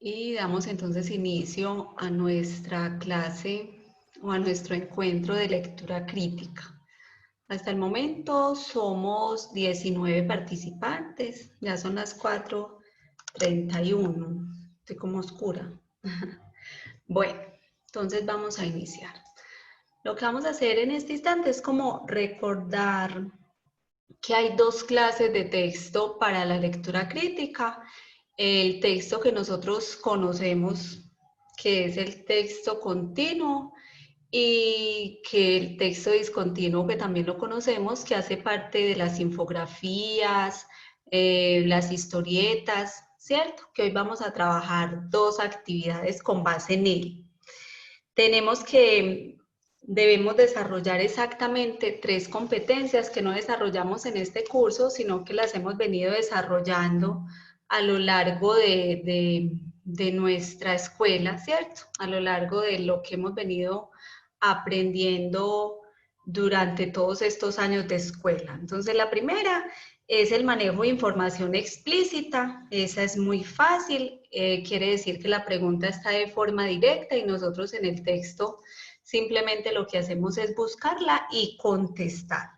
Y damos entonces inicio a nuestra clase o a nuestro encuentro de lectura crítica. Hasta el momento somos 19 participantes, ya son las 4:31, estoy como oscura. Bueno, entonces vamos a iniciar. Lo que vamos a hacer en este instante es como recordar que hay dos clases de texto para la lectura crítica. El texto que nosotros conocemos, que es el texto continuo, y que el texto discontinuo, que también lo conocemos, que hace parte de las infografías, las historietas, ¿cierto? Que hoy vamos a trabajar dos actividades con base en él. Debemos desarrollar exactamente 3 competencias que no desarrollamos en este curso, sino que las hemos venido desarrollando a lo largo de nuestra escuela, ¿cierto? A lo largo de lo que hemos venido aprendiendo durante todos estos años de escuela. Entonces, la primera es el manejo de información explícita. Esa es muy fácil, quiere decir que la pregunta está de forma directa y nosotros en el texto simplemente lo que hacemos es buscarla y contestar.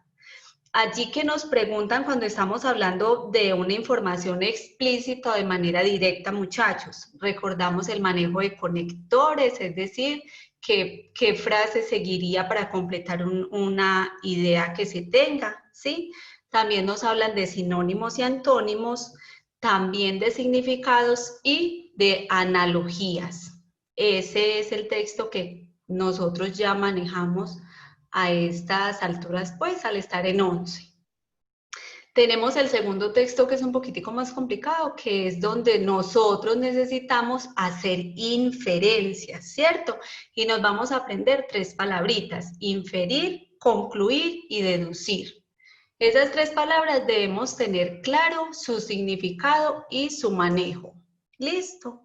Allí que nos preguntan cuando estamos hablando de una información explícita o de manera directa, muchachos, recordamos el manejo de conectores, es decir, qué frase seguiría para completar una idea que se tenga, ¿sí? También nos hablan de sinónimos y antónimos, también de significados y de analogías. Ese es el texto que nosotros ya manejamos a estas alturas, pues, al estar en 11. Tenemos el segundo texto que es un poquitico más complicado, que es donde nosotros necesitamos hacer inferencias, ¿cierto? Y nos vamos a aprender 3 palabritas: inferir, concluir y deducir. Esas 3 palabras debemos tener claro su significado y su manejo. ¿Listo?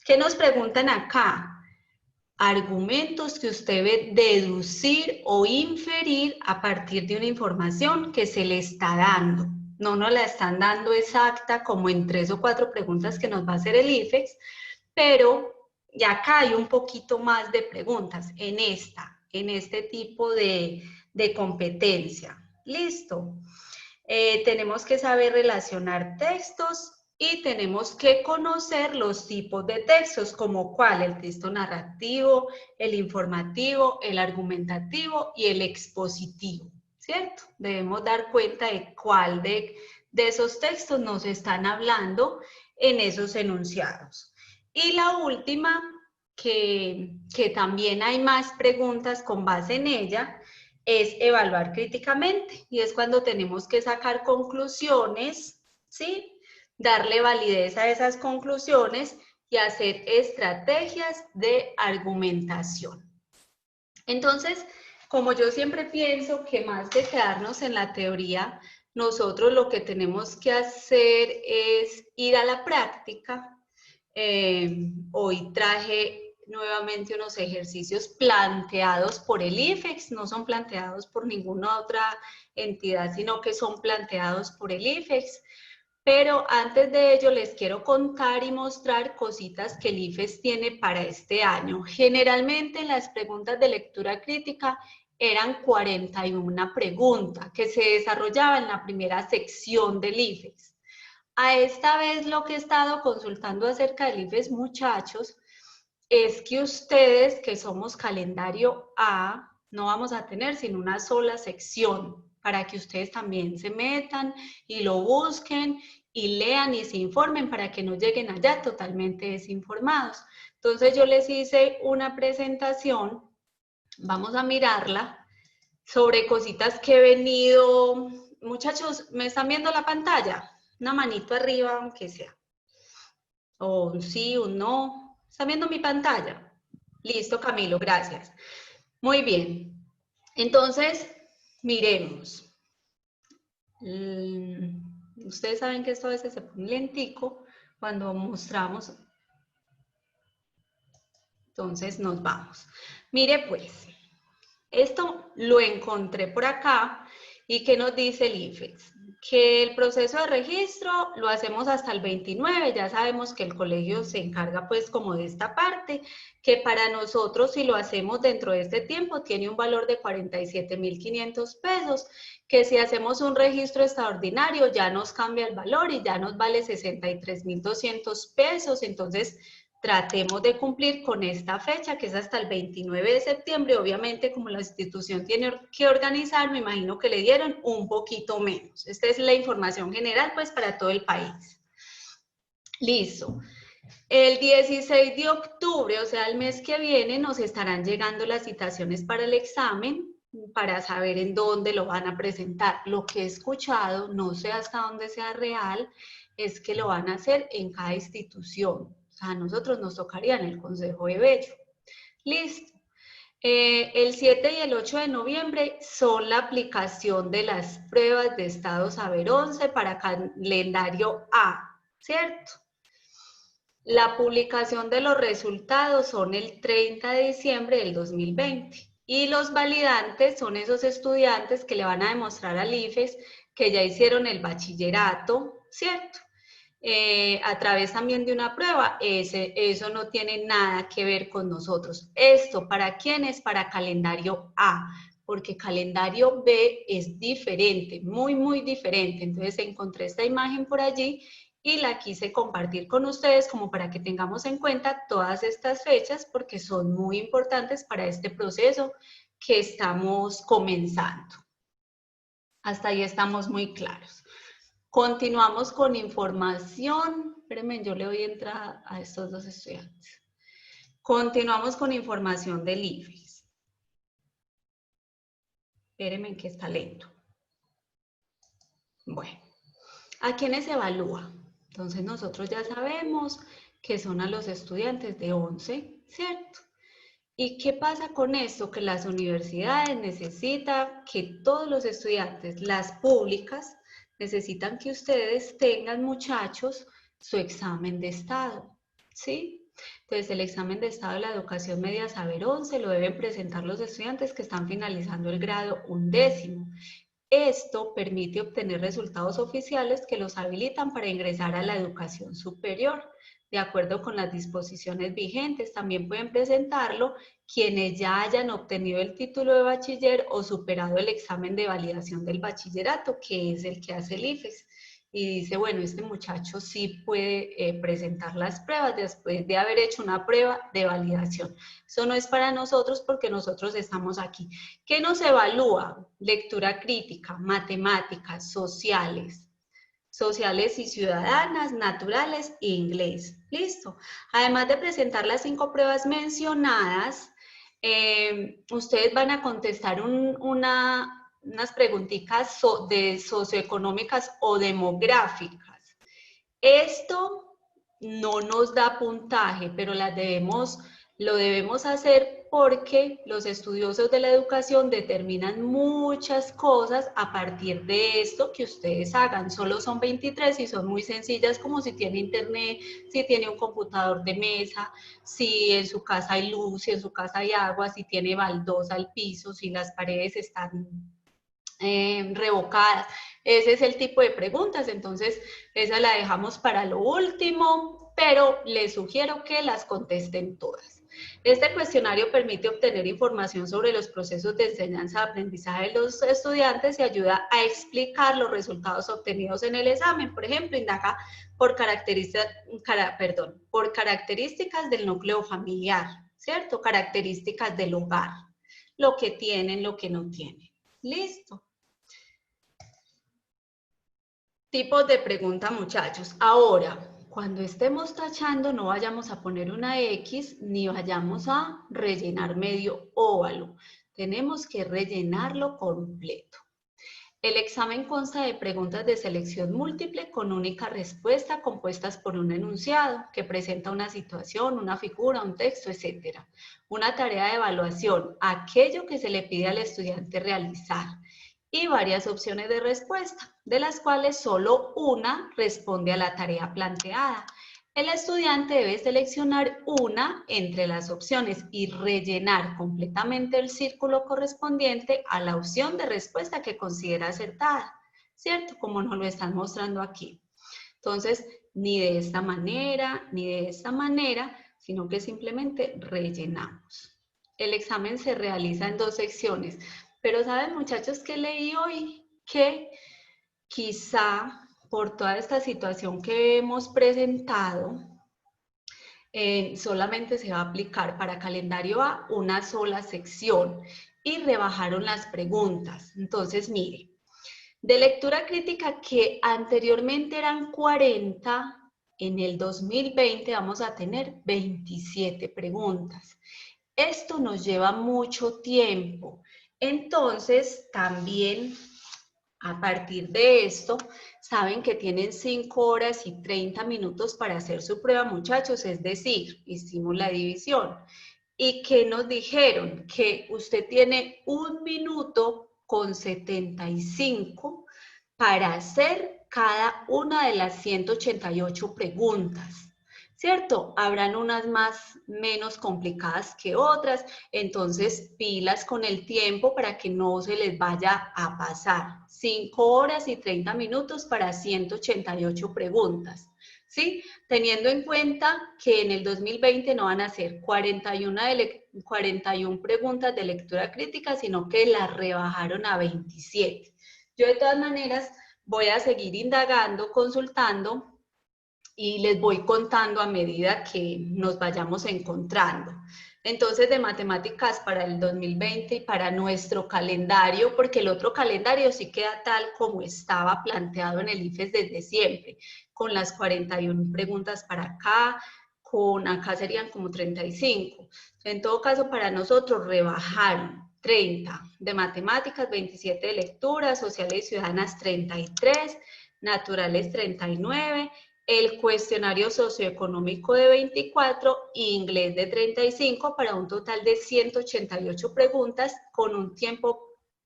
¿Qué nos preguntan acá? Argumentos que usted debe deducir o inferir a partir de una información que se le está dando. No nos la están dando exacta como en 3 o 4 preguntas que nos va a hacer el IFEX, pero ya acá hay un poquito más de preguntas en este tipo de competencia. ¿Listo? Tenemos que saber relacionar textos y tenemos que conocer los tipos de textos, como cuál: el texto narrativo, el informativo, el argumentativo y el expositivo, ¿cierto? Debemos dar cuenta de cuál de esos textos nos están hablando en esos enunciados. Y la última, que también hay más preguntas con base en ella, es evaluar críticamente, y es cuando tenemos que sacar conclusiones, ¿sí? Darle validez a esas conclusiones y hacer estrategias de argumentación. Entonces, como yo siempre pienso que más de quedarnos en la teoría, nosotros lo que tenemos que hacer es ir a la práctica. Hoy traje nuevamente unos ejercicios planteados por el IFEX, no son planteados por ninguna otra entidad, sino que son planteados por el IFEX. Pero antes de ello les quiero contar y mostrar cositas que el IFEX tiene para este año. Generalmente las preguntas de lectura crítica eran 41 preguntas que se desarrollaban en la primera sección del IFEX. A esta vez lo que he estado consultando acerca del IFEX, muchachos, es que ustedes, que somos calendario A, no vamos a tener sino una sola sección para que ustedes también se metan y lo busquen y lean y se informen para que no lleguen allá totalmente desinformados. Entonces yo les hice una presentación, vamos a mirarla, sobre cositas que he venido. Muchachos, ¿me están viendo la pantalla? Una manito arriba, aunque sea. O un sí, un no. ¿Están viendo mi pantalla? Listo, Camilo, gracias. Muy bien. Entonces, miremos. Ustedes saben que esto a veces se pone lentico cuando mostramos. Entonces, nos vamos. Mire, pues, esto lo encontré por acá. ¿Y qué nos dice el IFEX? que el proceso de registro lo hacemos hasta el 29, ya sabemos que el colegio se encarga pues como de esta parte, que para nosotros si lo hacemos dentro de este tiempo tiene un valor de 47.500 pesos, que si hacemos un registro extraordinario ya nos cambia el valor y ya nos vale 63.200 pesos, entonces tratemos de cumplir con esta fecha, que es hasta el 29 de septiembre. Obviamente, como la institución tiene que organizar, me imagino que le dieron un poquito menos. Esta es la información general, pues, para todo el país. Listo. El 16 de octubre, o sea, el mes que viene, nos estarán llegando las citaciones para el examen, para saber en dónde lo van a presentar. Lo que he escuchado, no sé hasta dónde sea real, es que lo van a hacer en cada institución. O sea, a nosotros nos tocaría en el Consejo de Bello. Listo. El 7 y el 8 de noviembre son la aplicación de las pruebas de estado saber 11 para calendario A, ¿cierto? La publicación de los resultados son el 30 de diciembre del 2020 y los validantes son esos estudiantes que le van a demostrar al IFES que ya hicieron el bachillerato, ¿cierto? A través también de una prueba, eso no tiene nada que ver con nosotros. Esto, ¿para quién es? Para calendario A, porque calendario B es diferente, muy, muy diferente. Entonces encontré esta imagen por allí y la quise compartir con ustedes como para que tengamos en cuenta todas estas fechas porque son muy importantes para este proceso que estamos comenzando. Hasta ahí estamos muy claros. Continuamos con información. Espérenme, yo le doy entrada a estos dos estudiantes. Continuamos con información del IFES. Espérenme que está lento. Bueno, ¿a quiénes se evalúa? Entonces nosotros ya sabemos que son a los estudiantes de 11, ¿cierto? ¿Y qué pasa con esto? Que las universidades necesitan que todos los estudiantes, las públicas, necesitan que ustedes tengan, muchachos, su examen de estado, ¿sí? Entonces, el examen de estado de la educación media saber 11 lo deben presentar los estudiantes que están finalizando el grado 11º. Esto permite obtener resultados oficiales que los habilitan para ingresar a la educación superior. De acuerdo con las disposiciones vigentes, también pueden presentarlo quienes ya hayan obtenido el título de bachiller o superado el examen de validación del bachillerato, que es el que hace el IFES. Y dice, bueno, este muchacho sí puede presentar las pruebas después de haber hecho una prueba de validación. Eso no es para nosotros porque nosotros estamos aquí. ¿Qué nos evalúa? Lectura crítica, matemáticas, sociales y ciudadanas, naturales e inglés. Listo. Además de presentar las 5 pruebas mencionadas, ustedes van a contestar unas preguntitas de socioeconómicas o demográficas. Esto no nos da puntaje, pero lo debemos hacer porque los estudiosos de la educación determinan muchas cosas a partir de esto que ustedes hagan. Solo son 23 y son muy sencillas, como si tiene internet, si tiene un computador de mesa, si en su casa hay luz, si en su casa hay agua, si tiene baldosa al piso, si las paredes están revocadas. Ese es el tipo de preguntas, entonces esa la dejamos para lo último, pero les sugiero que las contesten todas. Este cuestionario permite obtener información sobre los procesos de enseñanza-aprendizaje de los estudiantes y ayuda a explicar los resultados obtenidos en el examen. Por ejemplo, indaga por características del núcleo familiar, ¿cierto? Características del hogar, lo que tienen, lo que no tienen. Listo. Tipos de pregunta, muchachos. Ahora, cuando estemos tachando, no vayamos a poner una X ni vayamos a rellenar medio óvalo. Tenemos que rellenarlo completo. El examen consta de preguntas de selección múltiple con única respuesta compuestas por un enunciado que presenta una situación, una figura, un texto, etc. Una tarea de evaluación, aquello que se le pide al estudiante realizar. Y varias opciones de respuesta, de las cuales solo una responde a la tarea planteada. El estudiante debe seleccionar una entre las opciones y rellenar completamente el círculo correspondiente a la opción de respuesta que considera acertada. ¿cierto? Como nos lo están mostrando aquí. Entonces, ni de esta manera, ni de esta manera, sino que simplemente rellenamos. El examen se realiza en 2 secciones, pero ¿saben, muchachos, qué leí hoy? Que quizá por toda esta situación que hemos presentado, solamente se va a aplicar para calendario A una sola sección y rebajaron las preguntas. Entonces, mire, de lectura crítica que anteriormente eran 40, en el 2020 vamos a tener 27 preguntas. Esto nos lleva mucho tiempo. Entonces, también a partir de esto, saben que tienen 5 horas y 30 minutos para hacer su prueba, muchachos, es decir, hicimos la división. ¿Y qué nos dijeron? Que usted tiene 1 minuto con 75 para hacer cada una de las 188 preguntas. ¿Cierto? Habrán unas menos complicadas que otras, entonces pilas con el tiempo para que no se les vaya a pasar. 5 horas y 30 minutos para 188 preguntas. ¿Sí? Teniendo en cuenta que en el 2020 no van a ser 41 preguntas de lectura crítica, sino que las rebajaron a 27. Yo de todas maneras voy a seguir indagando, consultando y les voy contando a medida que nos vayamos encontrando. Entonces, de matemáticas para el 2020 y para nuestro calendario, porque el otro calendario sí queda tal como estaba planteado en el IFES desde siempre, con las 41 preguntas para acá, con acá serían como 35. En todo caso, para nosotros rebajaron 30 de matemáticas, 27 de lectura, sociales y ciudadanas 33, naturales 39, el cuestionario socioeconómico de 24 y inglés de 35 para un total de 188 preguntas con un tiempo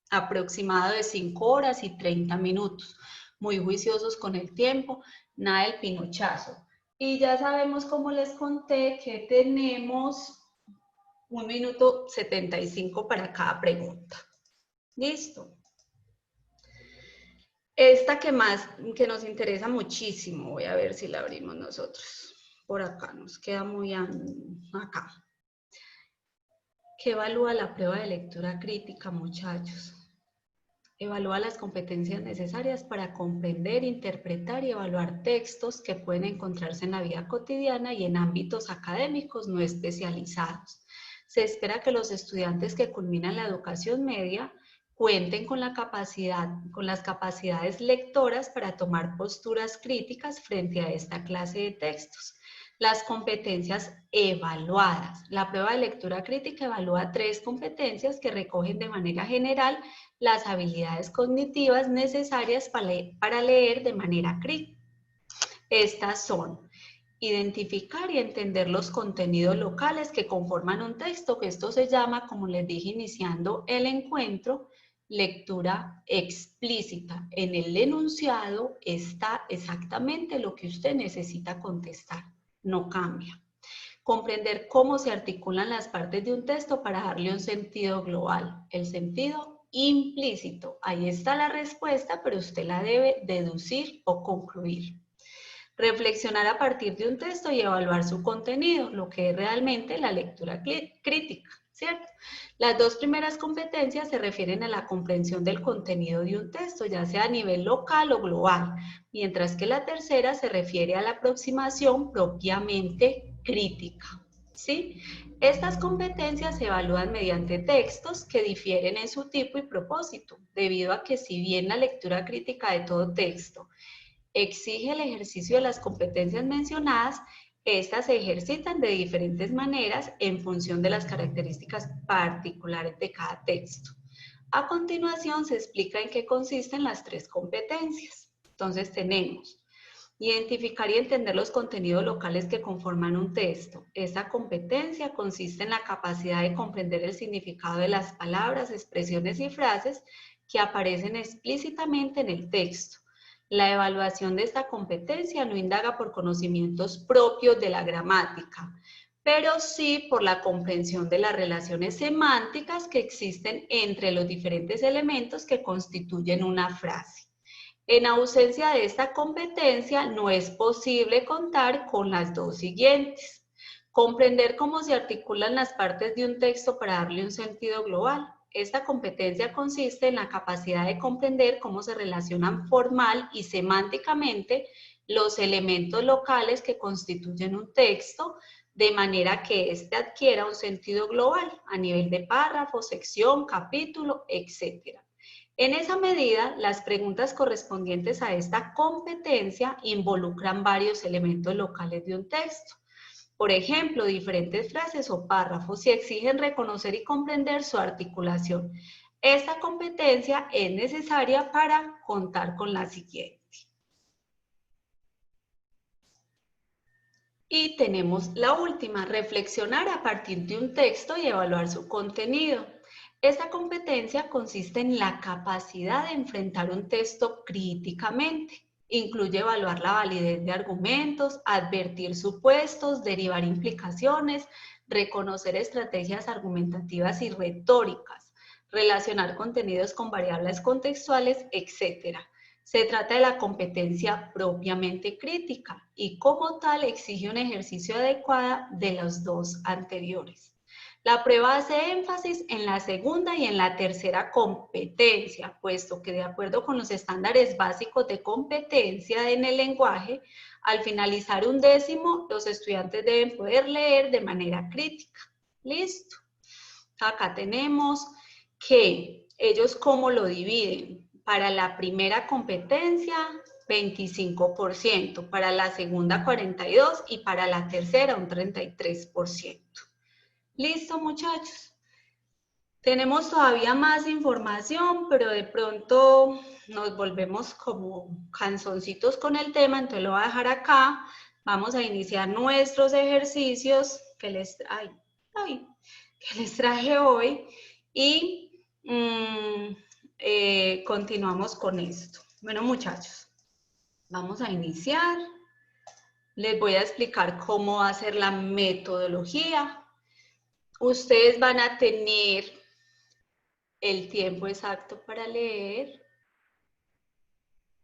aproximado de 5 horas y 30 minutos. Muy juiciosos con el tiempo, nada del pinochazo. Y ya sabemos, como les conté, que tenemos 1 minuto 75 para cada pregunta. ¿Listo? Esta que nos interesa muchísimo, voy a ver si la abrimos nosotros. Por acá, nos queda muy acá. ¿Qué evalúa la prueba de lectura crítica, muchachos? Evalúa las competencias necesarias para comprender, interpretar y evaluar textos que pueden encontrarse en la vida cotidiana y en ámbitos académicos no especializados. Se espera que los estudiantes que culminan la educación media cuenten con las capacidades lectoras para tomar posturas críticas frente a esta clase de textos. Las competencias evaluadas. La prueba de lectura crítica evalúa 3 competencias que recogen de manera general las habilidades cognitivas necesarias para leer de manera crítica. Estas son identificar y entender los contenidos locales que conforman un texto, que esto se llama, como les dije iniciando el encuentro, lectura explícita. En el enunciado está exactamente lo que usted necesita contestar, no cambia. Comprender cómo se articulan las partes de un texto para darle un sentido global, el sentido implícito. Ahí está la respuesta, pero usted la debe deducir o concluir. Reflexionar a partir de un texto y evaluar su contenido, lo que es realmente la lectura crítica, ¿cierto? Las 2 primeras competencias se refieren a la comprensión del contenido de un texto, ya sea a nivel local o global, mientras que la tercera se refiere a la aproximación propiamente crítica, ¿sí? Estas competencias se evalúan mediante textos que difieren en su tipo y propósito, debido a que si bien la lectura crítica de todo texto exige el ejercicio de las competencias mencionadas, estas se ejercitan de diferentes maneras en función de las características particulares de cada texto. A continuación se explica en qué consisten las 3 competencias. Entonces tenemos identificar y entender los contenidos locales que conforman un texto. Esta competencia consiste en la capacidad de comprender el significado de las palabras, expresiones y frases que aparecen explícitamente en el texto. La evaluación de esta competencia no indaga por conocimientos propios de la gramática, pero sí por la comprensión de las relaciones semánticas que existen entre los diferentes elementos que constituyen una frase. En ausencia de esta competencia, no es posible contar con las dos siguientes. Comprender cómo se articulan las partes de un texto para darle un sentido global. Esta competencia consiste en la capacidad de comprender cómo se relacionan formal y semánticamente los elementos locales que constituyen un texto, de manera que éste adquiera un sentido global a nivel de párrafo, sección, capítulo, etc. En esa medida, las preguntas correspondientes a esta competencia involucran varios elementos locales de un texto. Por ejemplo, diferentes frases o párrafos y exigen reconocer y comprender su articulación. Esta competencia es necesaria para contar con la siguiente. Y tenemos la última, reflexionar a partir de un texto y evaluar su contenido. Esta competencia consiste en la capacidad de enfrentar un texto críticamente. Incluye evaluar la validez de argumentos, advertir supuestos, derivar implicaciones, reconocer estrategias argumentativas y retóricas, relacionar contenidos con variables contextuales, etc. Se trata de la competencia propiamente crítica y como tal exige un ejercicio adecuado de los dos anteriores. La prueba hace énfasis en la segunda y en la tercera competencia, puesto que de acuerdo con los estándares básicos de competencia en el lenguaje, al finalizar un décimo, los estudiantes deben poder leer de manera crítica. ¿Listo? Acá tenemos que ellos cómo lo dividen. Para la primera competencia, 25%, para la segunda 42% y para la tercera un 33%. ¿Listo, muchachos? Tenemos todavía más información, pero de pronto nos volvemos como canzoncitos con el tema, entonces lo voy a dejar acá. Vamos a iniciar nuestros ejercicios que que les traje hoy y continuamos con esto. Bueno, muchachos, vamos a iniciar. Les voy a explicar cómo va a ser la metodología. Ustedes van a tener el tiempo exacto para leer.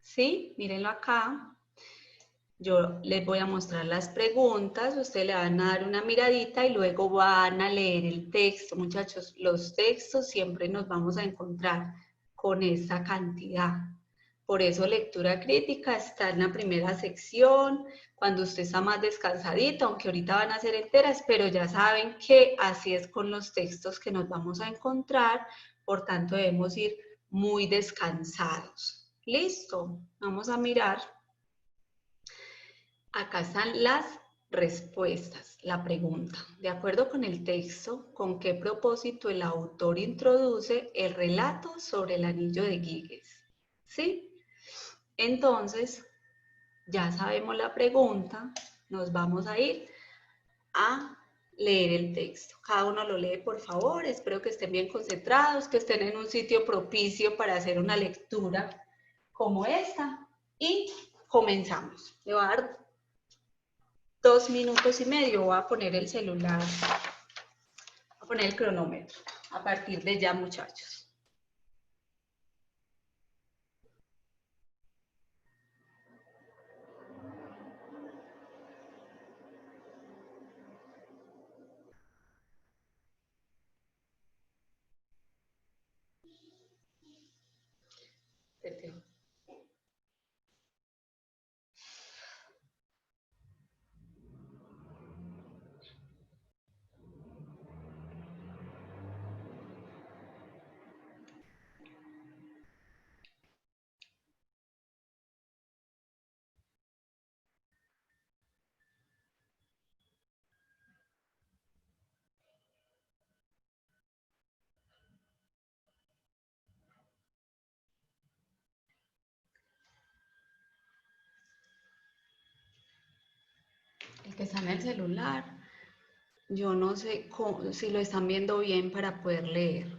¿Sí? Mírenlo acá. Yo les voy a mostrar las preguntas, ustedes le van a dar una miradita y luego van a leer el texto. Muchachos, los textos siempre nos vamos a encontrar con esta cantidad. Por eso lectura crítica está en la primera sección, cuando usted está más descansadito, aunque ahorita van a ser enteras, pero ya saben que así es con los textos que nos vamos a encontrar, por tanto debemos ir muy descansados. ¿Listo? Vamos a mirar. Acá están las respuestas, la pregunta. De acuerdo con el texto, ¿con qué propósito el autor introduce el relato sobre el anillo de Giges? ¿Sí? Entonces, ya sabemos la pregunta, nos vamos a ir a leer el texto. Cada uno lo lee, por favor. Espero que estén bien concentrados, que estén en un sitio propicio para hacer una lectura como esta. Y comenzamos. Le voy a dar 2 minutos y medio, voy a poner el celular, voy a poner el cronómetro a partir de ya, muchachos. El que está en el celular, yo no sé si lo están viendo bien para poder leer.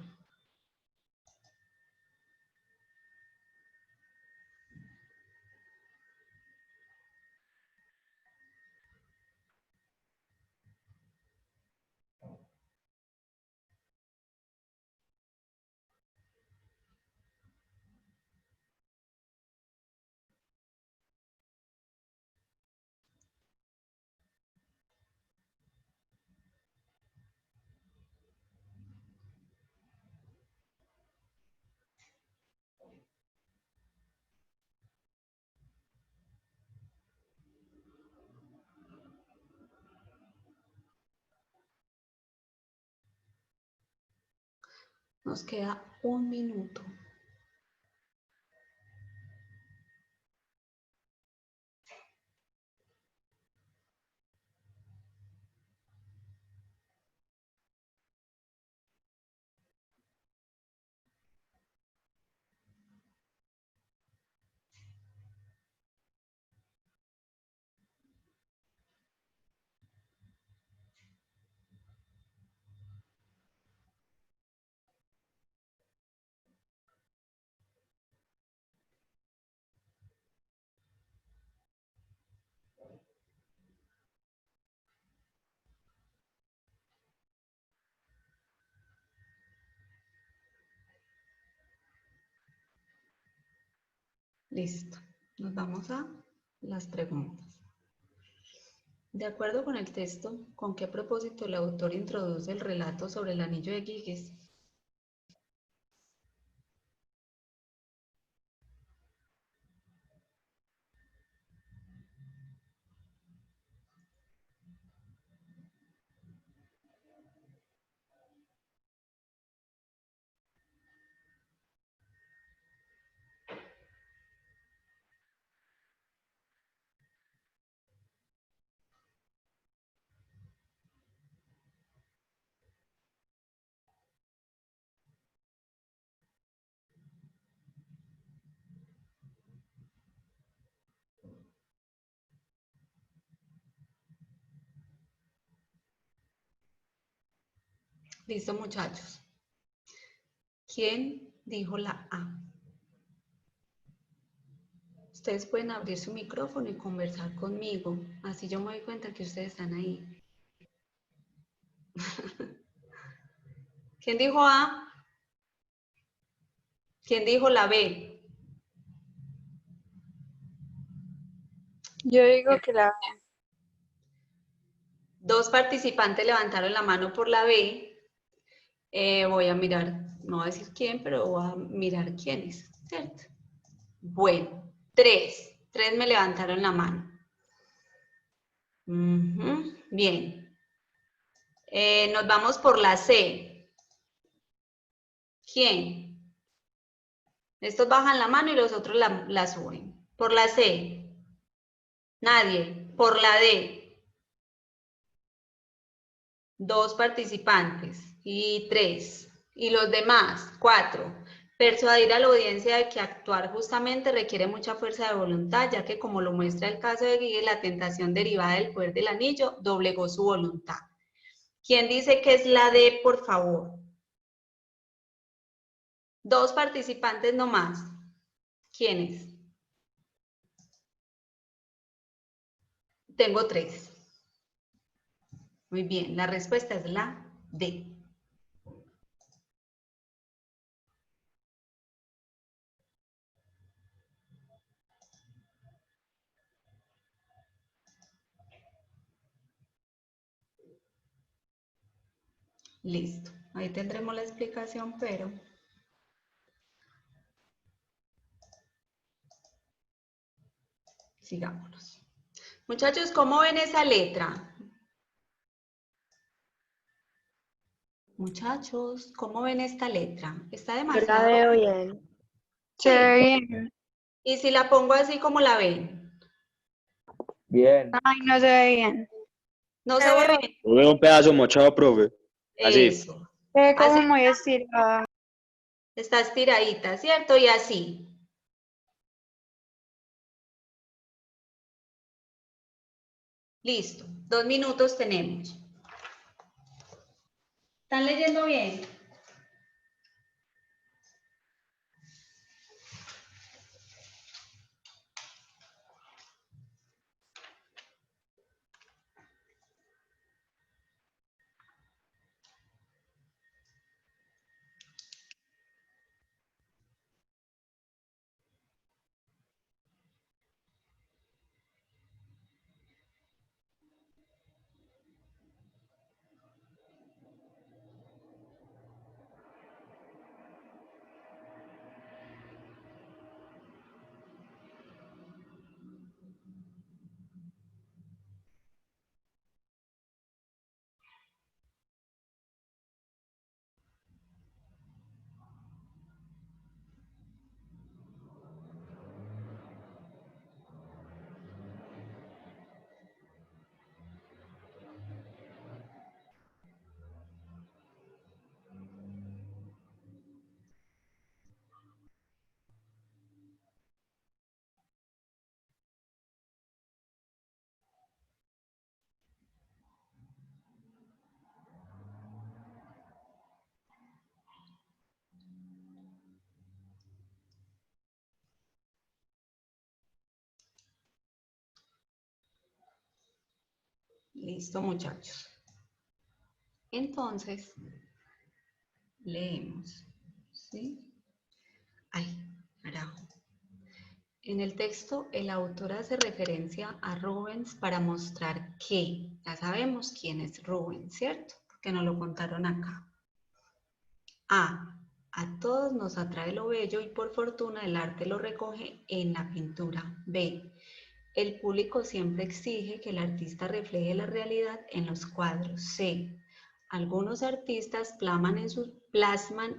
Nos queda un minuto. Listo. Nos vamos a las preguntas. De acuerdo con el texto, ¿con qué propósito el autor introduce el relato sobre el anillo de Giges? Listo, muchachos. ¿Quién dijo la A? Ustedes pueden abrir su micrófono y conversar conmigo. Así yo me doy cuenta que ustedes están ahí. ¿Quién dijo A? ¿Quién dijo la B? Yo digo que la... Dos participantes levantaron la mano por la B. Voy a mirar, no voy a decir quién, pero voy a mirar quién es, ¿cierto? Bueno, tres. Tres me levantaron la mano. Bien. Nos vamos por la C. ¿Quién? Estos bajan la mano y los otros la suben. Por la C. Nadie. Por la D. Dos participantes. Y tres. Y los demás, cuatro. Persuadir a la audiencia de que actuar justamente requiere mucha fuerza de voluntad, ya que como lo muestra el caso de Guille, la tentación derivada del poder del anillo doblegó su voluntad. ¿Quién dice que es la D, por favor? Dos participantes nomás. ¿Quiénes? Tengo tres. Muy bien, la respuesta es la D. Listo. Ahí tendremos la explicación, pero sigámonos. Muchachos, ¿cómo ven esa letra? Muchachos, ¿cómo ven esta letra? Está Yo la demasiado... veo bien. Se Sí. ve bien. Y si la pongo así, ¿cómo la ven? Bien. Ay, no se ve bien. ¿No se ve bien? Yo veo un pedazo mochado, profe. Así. Eso. Se ve Así como muy estirada. está estiradita, ¿cierto? Y así. Listo. 2 minutos tenemos. ¿Están leyendo bien? Listo, muchachos. Entonces, leemos. ¿Sí? Ay, carajo. En el texto, el autor hace referencia a Rubens para mostrar que ya sabemos quién es Rubens, ¿cierto? Porque nos lo contaron acá. A todos nos atrae lo bello y por fortuna el arte lo recoge en la pintura. B. El público siempre exige que el artista refleje la realidad en los cuadros. C. Algunos artistas plasman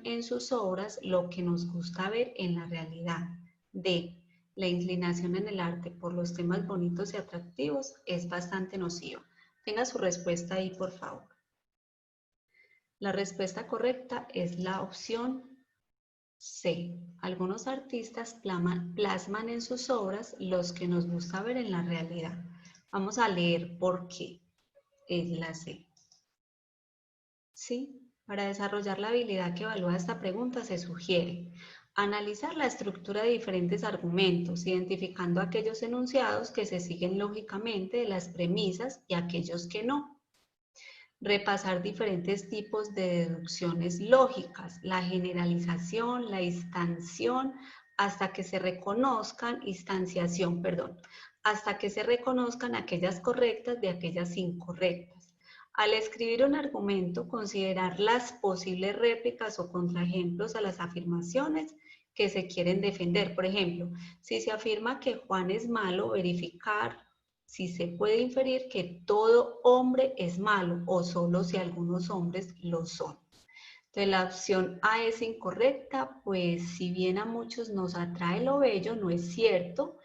en sus obras lo que nos gusta ver en la realidad. D. La inclinación en el arte por los temas bonitos y atractivos es bastante nociva. Tenga su respuesta ahí, por favor. La respuesta correcta es la opción C. Algunos artistas plasman en sus obras los que nos gusta ver en la realidad. Vamos a leer por qué. Es la C. Sí, para desarrollar la habilidad que evalúa esta pregunta se sugiere analizar la estructura de diferentes argumentos, identificando aquellos enunciados que se siguen lógicamente de las premisas y aquellos que no. Repasar diferentes tipos de deducciones lógicas, la generalización, la instanciación, hasta que se reconozcan, hasta que se reconozcan aquellas correctas de aquellas incorrectas. Al escribir un argumento, considerar las posibles réplicas o contraejemplos a las afirmaciones que se quieren defender. Por ejemplo, si se afirma que Juan es malo, verificar si se puede inferir que todo hombre es malo o solo si algunos hombres lo son. Entonces la opción A es incorrecta, pues si bien a muchos nos atrae lo bello, no es cierto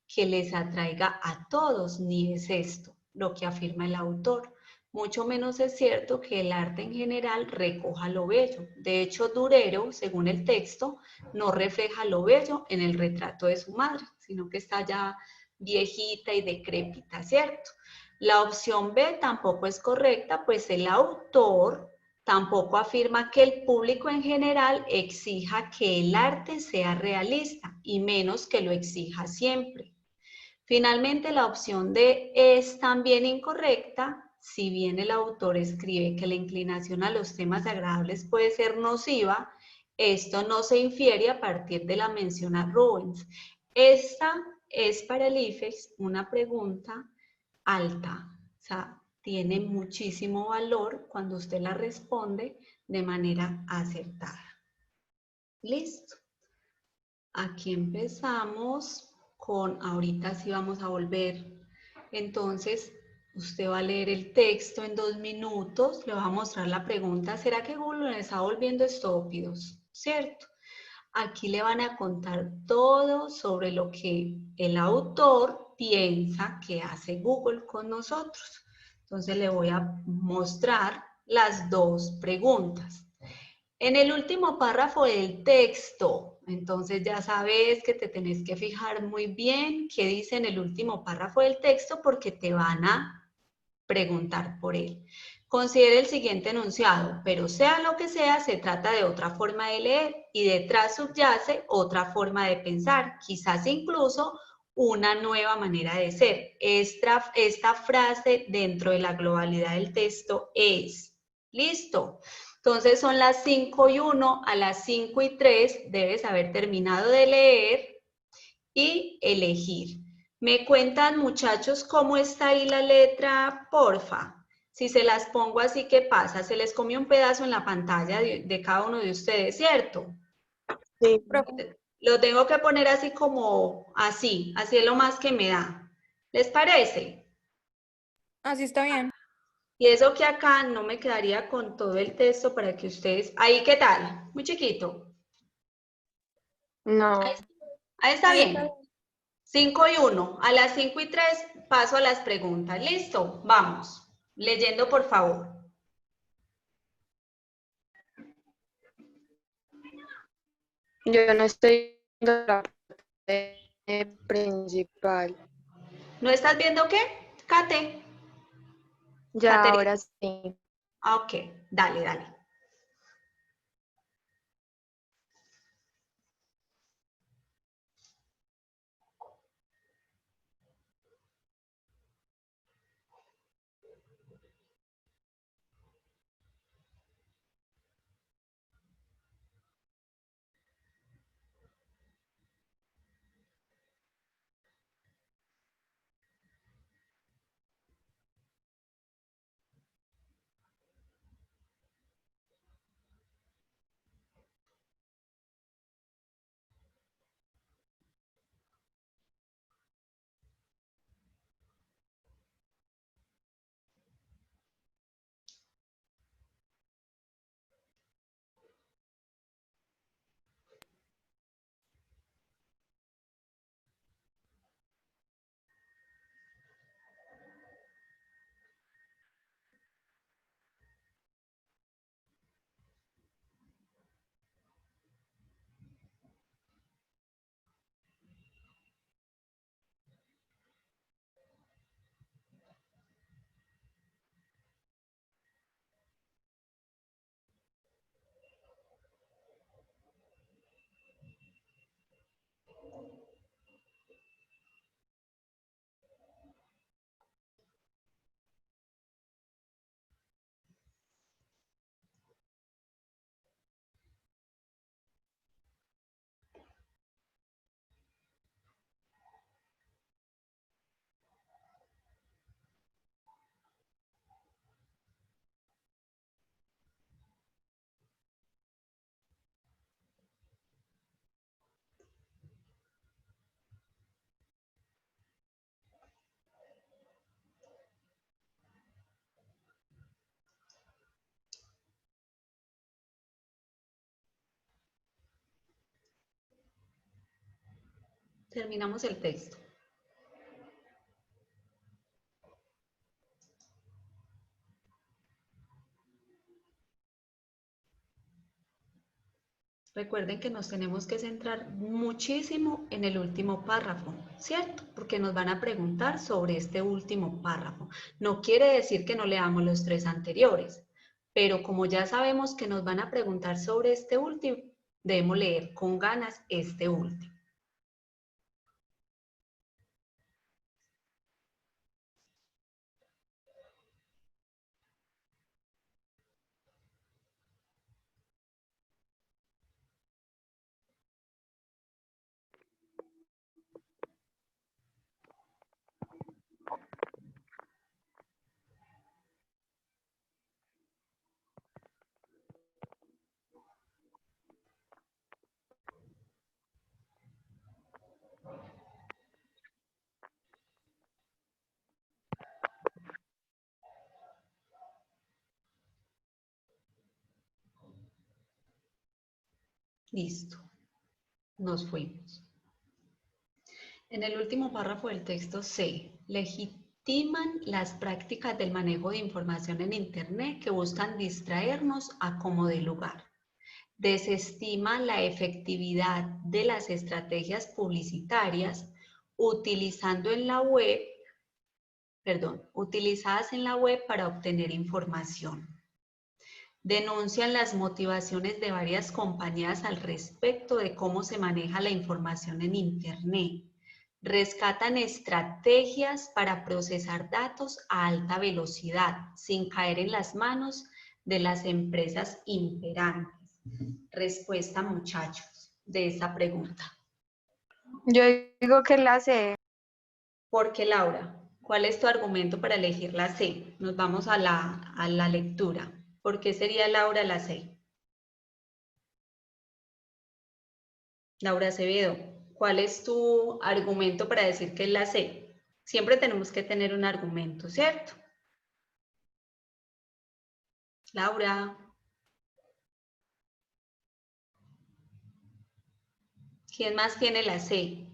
que les atraiga a todos, ni es esto lo que afirma el autor. Mucho menos es cierto que el arte en general recoja lo bello. De hecho, Durero, según el texto, no refleja lo bello en el retrato de su madre, sino que está ya viejita y decrépita, ¿cierto? La opción B tampoco es correcta, pues el autor tampoco afirma que el público en general exija que el arte sea realista, y menos que lo exija siempre. Finalmente, la opción D es también incorrecta, si bien el autor escribe que la inclinación a los temas agradables puede ser nociva, esto no se infiere a partir de la mención a Rubens. Esta es para el IFEX una pregunta alta, o sea, tiene muchísimo valor cuando usted la responde de manera acertada. Listo. Aquí empezamos con, ahorita sí vamos a volver. Entonces, usted va a leer el texto en 2 minutos, le va a mostrar la pregunta, ¿será que Google les está volviendo estúpidos? ¿Cierto? Aquí le van a contar todo sobre lo que el autor piensa que hace Google con nosotros. Entonces le voy a mostrar las 2 preguntas. En el último párrafo del texto, entonces ya sabes que te tenés que fijar muy bien qué dice en el último párrafo del texto porque te van a preguntar por él. Considere el siguiente enunciado, pero sea lo que sea, se trata de otra forma de leer y detrás subyace otra forma de pensar, quizás incluso una nueva manera de ser. Esta frase dentro de la globalidad del texto es, ¿listo? Entonces son las 5:01, a las 5:03 debes haber terminado de leer y elegir. ¿Me cuentan, muchachos, cómo está ahí la letra, porfa? Si se las pongo así, ¿qué pasa? Se les comió un pedazo en la pantalla de cada uno de ustedes, ¿cierto? Sí, profe. Lo tengo que poner así como así es lo más que me da. ¿Les parece? Así está bien. Y eso que acá no me quedaría con todo el texto para que ustedes... ¿Ahí qué tal? Muy chiquito. No. Ahí está Ahí está bien. 5:01. A las 5:03 paso a las preguntas. ¿Listo? Vamos. Leyendo, por favor. Yo no estoy viendo la parte principal. ¿No estás viendo qué? Kate. Ya, Caterina. ahora sí. Ah, ok. Dale, dale. Terminamos el texto. Recuerden que nos tenemos que centrar muchísimo en el último párrafo, ¿cierto? Porque nos van a preguntar sobre este último párrafo. No quiere decir que no leamos los 3 anteriores, pero como ya sabemos que nos van a preguntar sobre este último, debemos leer con ganas este último. Listo, nos fuimos. En el último párrafo del texto se legitiman las prácticas del manejo de información en Internet que buscan distraernos a como dé lugar. Desestima la efectividad de las estrategias publicitarias utilizadas en la web para obtener información. Denuncian las motivaciones de varias compañías al respecto de cómo se maneja la información en Internet. Rescatan estrategias para procesar datos a alta velocidad sin caer en las manos de las empresas imperantes. Respuesta, muchachos, de esa pregunta. Yo digo que la C. ¿Por qué, Laura? ¿Cuál es tu argumento para elegir la C? Nos vamos a la lectura. ¿Por qué sería, Laura, la C? Laura Acevedo, ¿cuál es tu argumento para decir que es la C? Siempre tenemos que tener un argumento, ¿cierto? Laura. ¿Quién más tiene la C?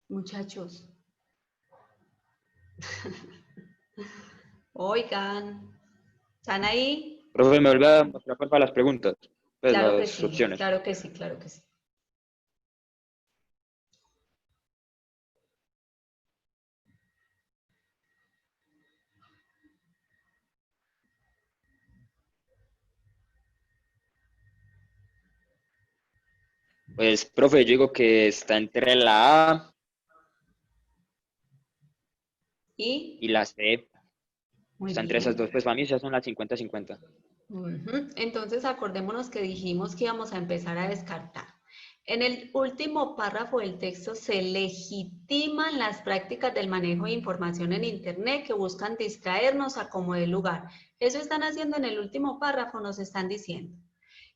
Muchachos. Oigan, ¿están ahí? Profe, ¿me vuelve a mostrar por favor las preguntas? Pues Claro que las sí, opciones. claro que sí, claro que sí. Pues, profe, yo digo que está entre la A y la C. Muy Está entre esas dos, bien. pues para mí ya son las 50-50. Entonces acordémonos que dijimos que íbamos a empezar a descartar. En el último párrafo del texto se legitiman las prácticas del manejo de información en Internet que buscan distraernos a como dé lugar. Eso están haciendo en el último párrafo, nos están diciendo.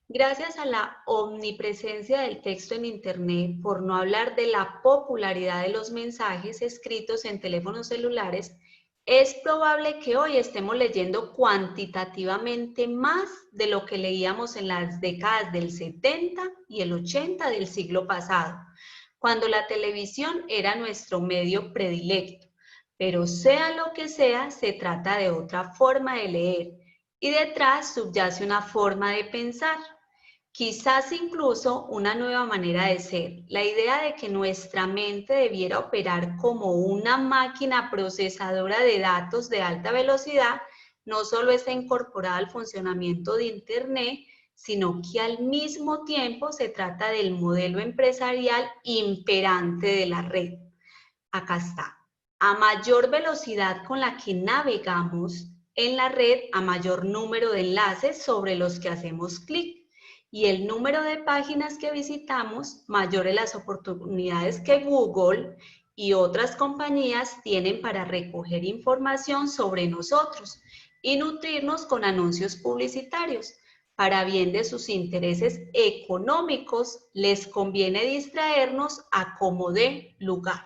Gracias a la omnipresencia del texto en Internet, por no hablar de la popularidad de los mensajes escritos en teléfonos celulares, es probable que hoy estemos leyendo cuantitativamente más de lo que leíamos en las décadas del 70 y el 80 del siglo pasado, cuando la televisión era nuestro medio predilecto. Pero sea lo que sea, se trata de otra forma de leer y detrás subyace una forma de pensar. Quizás incluso una nueva manera de ser, la idea de que nuestra mente debiera operar como una máquina procesadora de datos de alta velocidad, no solo está incorporada al funcionamiento de Internet, sino que al mismo tiempo se trata del modelo empresarial imperante de la red. Acá está. A mayor velocidad con la que navegamos en la red, a mayor número de enlaces sobre los que hacemos clic. Y el número de páginas que visitamos, mayores las oportunidades que Google y otras compañías tienen para recoger información sobre nosotros y nutrirnos con anuncios publicitarios. Para bien de sus intereses económicos, les conviene distraernos a como dé lugar.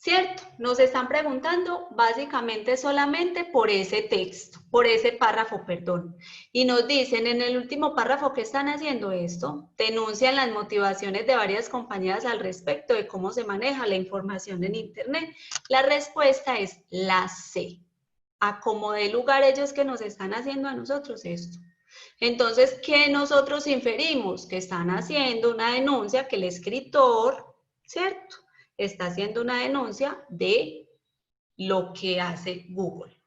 ¿cierto? Nos están preguntando básicamente solamente por ese texto, por ese párrafo, perdón. Y nos dicen en el último párrafo que están haciendo esto, denuncian las motivaciones de varias compañías al respecto de cómo se maneja la información en Internet. La respuesta es la C. A como dé lugar ellos que nos están haciendo a nosotros esto. Entonces, ¿qué nosotros inferimos? Que están haciendo una denuncia, que el escritor, ¿cierto? Está haciendo una denuncia de lo que hace Google.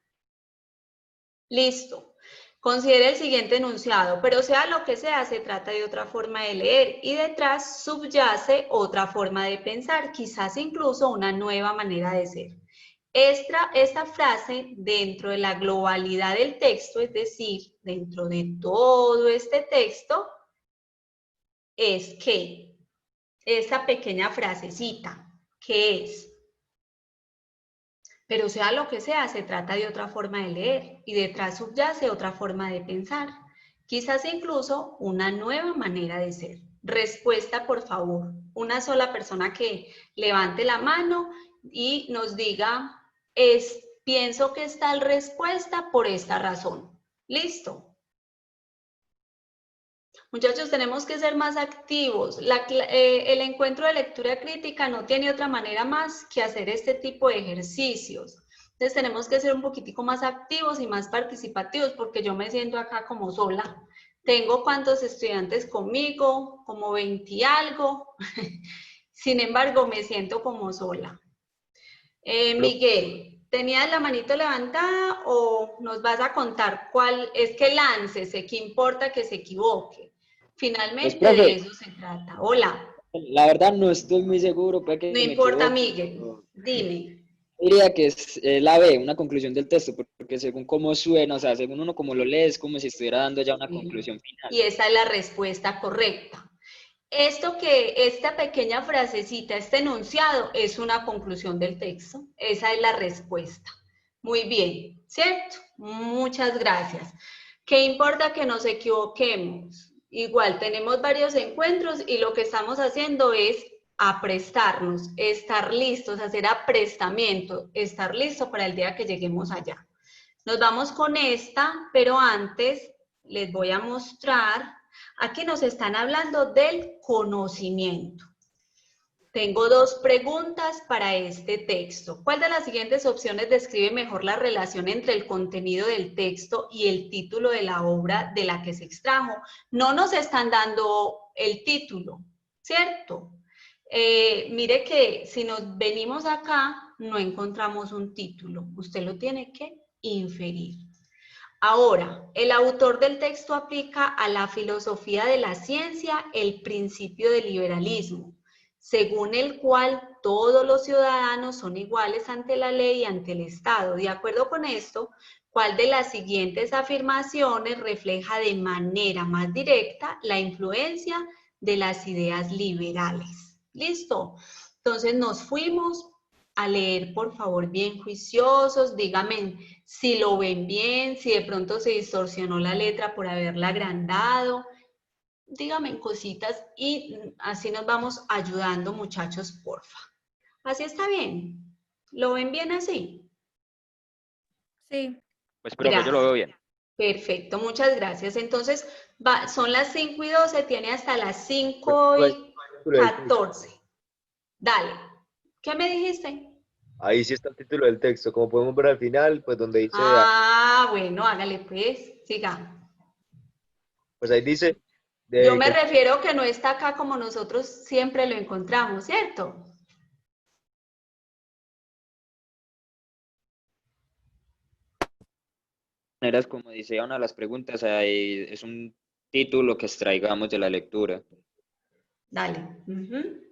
Listo. Considere el siguiente enunciado, pero sea lo que sea, se trata de otra forma de leer y detrás subyace otra forma de pensar, quizás incluso una nueva manera de ser. Esta frase dentro de la globalidad del texto, es decir, dentro de todo este texto, es que esta pequeña frasecita, que es, pero sea lo que sea, se trata de otra forma de leer y detrás subyace otra forma de pensar, quizás incluso una nueva manera de ser. Respuesta, por favor. Una sola persona que levante la mano y nos diga, pienso que es tal respuesta por esta razón. ¿Listo? Muchachos, tenemos que ser más activos. El encuentro de lectura crítica no tiene otra manera más que hacer este tipo de ejercicios. Entonces tenemos que ser un poquitico más activos y más participativos porque yo me siento acá como sola. Tengo cuántos estudiantes conmigo, como 20 y algo. Sin embargo, me siento como sola. Miguel, ¿tenías la manito levantada o nos vas a contar cuál? Es que láncese, ¿qué importa que se equivoque? Pues, Finalmente de profe, eso se trata. Hola, la verdad no estoy muy seguro, puede no que me importa, equivoque. Miguel, dime. Diría que es la B, una conclusión del texto, porque según cómo suena, o sea, según uno como lo lee, es como si estuviera dando ya una conclusión final. Y esa es la respuesta correcta. Esta pequeña frasecita, este enunciado, es una conclusión del texto. Esa es la respuesta. Muy bien, ¿cierto? Muchas gracias. ¿Qué importa que nos equivoquemos? Igual, tenemos varios encuentros y lo que estamos haciendo es aprestarnos, estar listos, hacer aprestamiento, estar listo para el día que lleguemos allá. Nos vamos con esta, pero antes les voy a mostrar. Aquí nos están hablando del conocimiento. Tengo dos preguntas para este texto. ¿Cuál de las siguientes opciones describe mejor la relación entre el contenido del texto y el título de la obra de la que se extrajo? No nos están dando el título, ¿cierto? Mire que si nos venimos acá, no encontramos un título. Usted lo tiene que inferir. Ahora, el autor del texto aplica a la filosofía de la ciencia el principio del liberalismo, según el cual todos los ciudadanos son iguales ante la ley y ante el Estado. De acuerdo con esto, ¿cuál de las siguientes afirmaciones refleja de manera más directa la influencia de las ideas liberales? ¿Listo? Entonces nos fuimos a leer, por favor, bien juiciosos. Díganme si lo ven bien, si de pronto se distorsionó la letra por haberla agrandado. Díganme cositas y así nos vamos ayudando, muchachos, porfa. ¿Así está bien? ¿Lo ven bien así? Sí. Pues, profe, yo lo Gracias. veo bien. Perfecto, muchas gracias. Entonces, son las 5:12, tiene hasta las Pues, cinco pues, y título del texto. 14. Dale. ¿Qué me dijiste? Ahí sí está el título del texto, como podemos ver al final, pues donde dice, Ah, bueno, hágale pues, siga. pues ahí dice Yo de me que refiero que no está acá como nosotros siempre lo encontramos, ¿cierto? Maneras, como dice una de las preguntas, ahí es un título que extraigamos de la lectura. Dale. Ujú.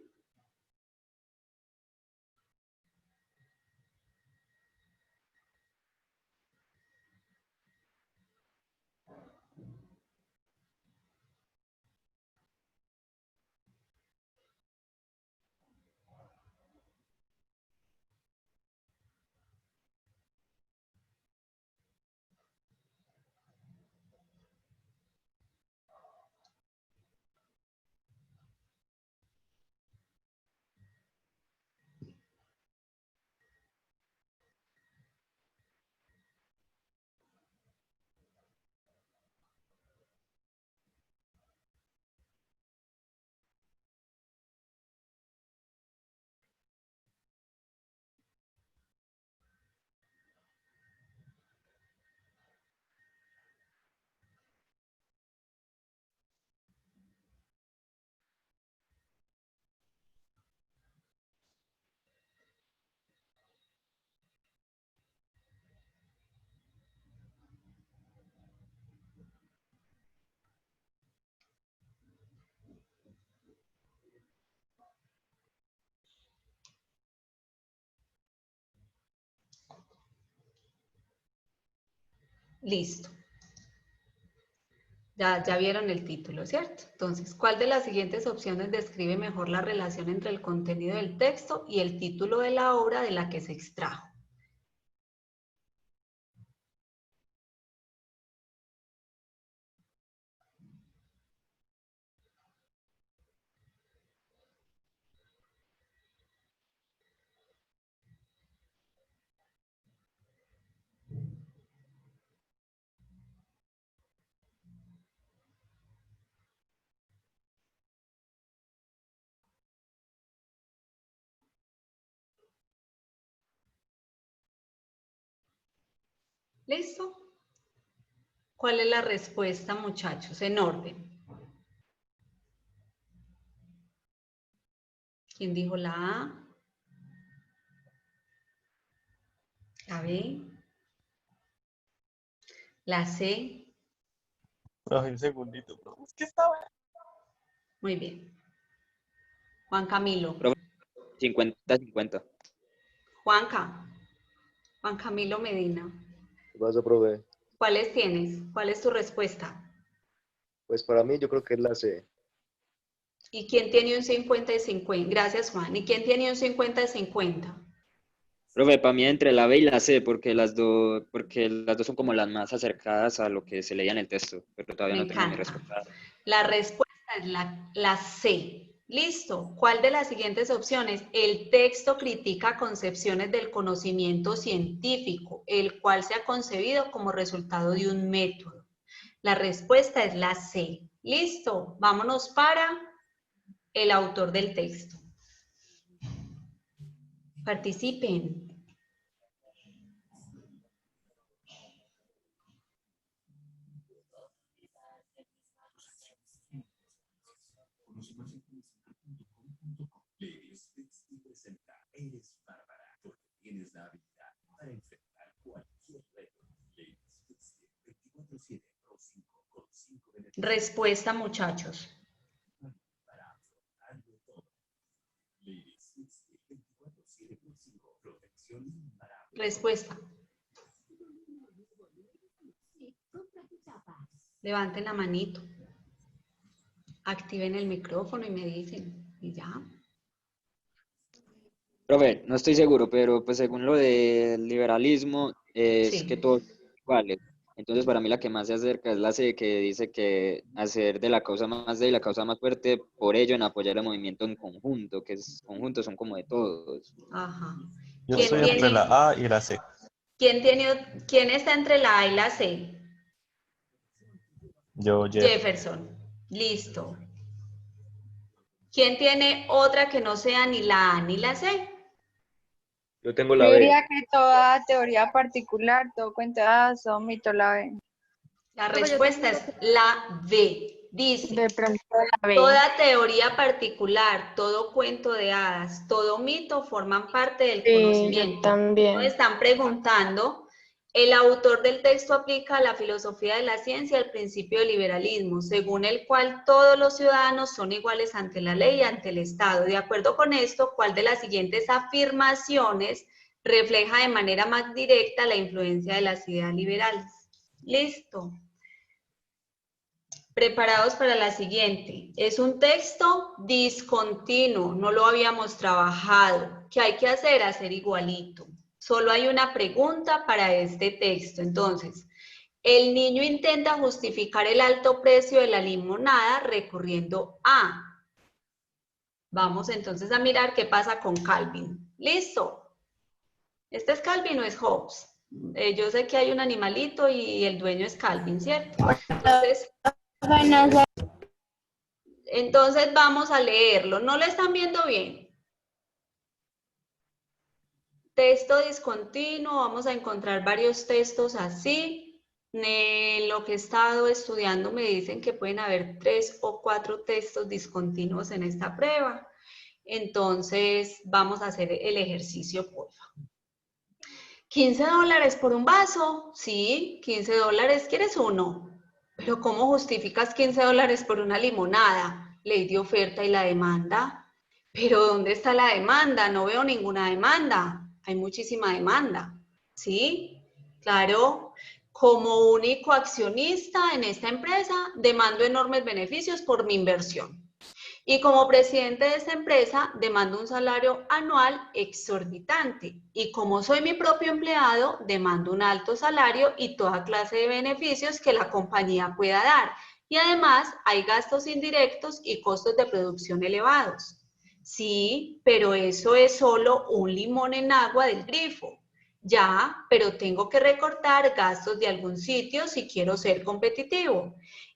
Listo. Ya vieron el título, ¿cierto? Entonces, ¿cuál de las siguientes opciones describe mejor la relación entre el contenido del texto y el título de la obra de la que se extrajo? ¿Listo? ¿Cuál es la respuesta, muchachos? En orden. ¿Quién dijo la A? La B. La C. Profe, un segundito, profe. Es que estaba. Muy bien. Juan Camilo. Profe, 50-50. Juanca. Juan Camilo Medina. ¿Qué pasa, profe? ¿Cuáles tienes? ¿Cuál es tu respuesta? Pues para mí yo creo que es la C. ¿Y quién tiene un 50 y 50? Gracias, Juan. ¿Y quién tiene un 50 y 50? Profe, para mí entre la B y la C, porque las dos son como las más acercadas a lo que se leía en el texto, pero todavía Me no tengo mi encanta. respuesta. La respuesta es la C. Listo. ¿Cuál de las siguientes opciones? El texto critica concepciones del conocimiento científico, el cual se ha concebido como resultado de un método. La respuesta es la C. Listo. Vámonos para el autor del texto. Participen. Eres bárbara porque tienes la habilidad para enfrentar cualquier reto. Ladies 24/7 Pro 5 con 5 beneficios Respuesta, muchachos. para afrontarlo todo. Ladies 24/7 Pro 5 protección imparable. Respuesta. Levanten la manito. Activen el micrófono y me dicen. Y ya. Profe, no estoy seguro, pero pues según lo del liberalismo, es Sí. que todos son iguales. Entonces, para mí la que más se acerca es la C, que dice que hacer de la causa más débil la causa más fuerte, por ello en apoyar el movimiento en conjunto, que es conjunto son como de todos. Ajá. Yo ¿Quién estoy entre la A y la C. ¿Quién está entre la A y la C? Yo, Jeff. Jefferson. Listo. ¿Quién tiene otra que no sea ni la A ni la C? Yo tengo Yo la B. diría que toda teoría particular, todo cuento de hadas, todo mito, la B. La Pero yo respuesta tengo es la B. Dice, de pronto la B. toda teoría particular, todo cuento de hadas, todo mito forman parte del Sí, yo conocimiento. también. Nos están preguntando, el autor del texto aplica a la filosofía de la ciencia el principio del liberalismo, según el cual todos los ciudadanos son iguales ante la ley y ante el Estado. De acuerdo con esto, ¿cuál de las siguientes afirmaciones refleja de manera más directa la influencia de las ideas liberales? Listo. Preparados para la siguiente. Es un texto discontinuo, no lo habíamos trabajado. ¿Qué hay que hacer? Hacer igualito. Solo hay una pregunta para este texto. Entonces, el niño intenta justificar el alto precio de la limonada recurriendo a. Vamos entonces a mirar qué pasa con Calvin. ¿Listo? ¿Este es Calvin o es Hobbes? Yo sé que hay un animalito y el dueño es Calvin, ¿cierto? Entonces vamos a leerlo. ¿No lo están viendo bien? Texto discontinuo, vamos a encontrar varios textos así. En lo que he estado estudiando me dicen que pueden haber 3 o 4 textos discontinuos en esta prueba. Entonces vamos a hacer el ejercicio, por favor. $15 por un vaso. Sí, $15. ¿Quieres uno? Pero ¿cómo justificas $15 por una limonada? Ley de oferta y la demanda. Pero ¿dónde está la demanda? No veo ninguna demanda. Hay muchísima demanda. ¿Sí? Claro. Como único accionista en esta empresa, demando enormes beneficios por mi inversión. Y como presidente de esta empresa, demando un salario anual exorbitante. Y como soy mi propio empleado, demando un alto salario y toda clase de beneficios que la compañía pueda dar. Y además hay gastos indirectos y costos de producción elevados. Sí, pero eso es solo un limón en agua del grifo. Ya, pero tengo que recortar gastos de algún sitio si quiero ser competitivo.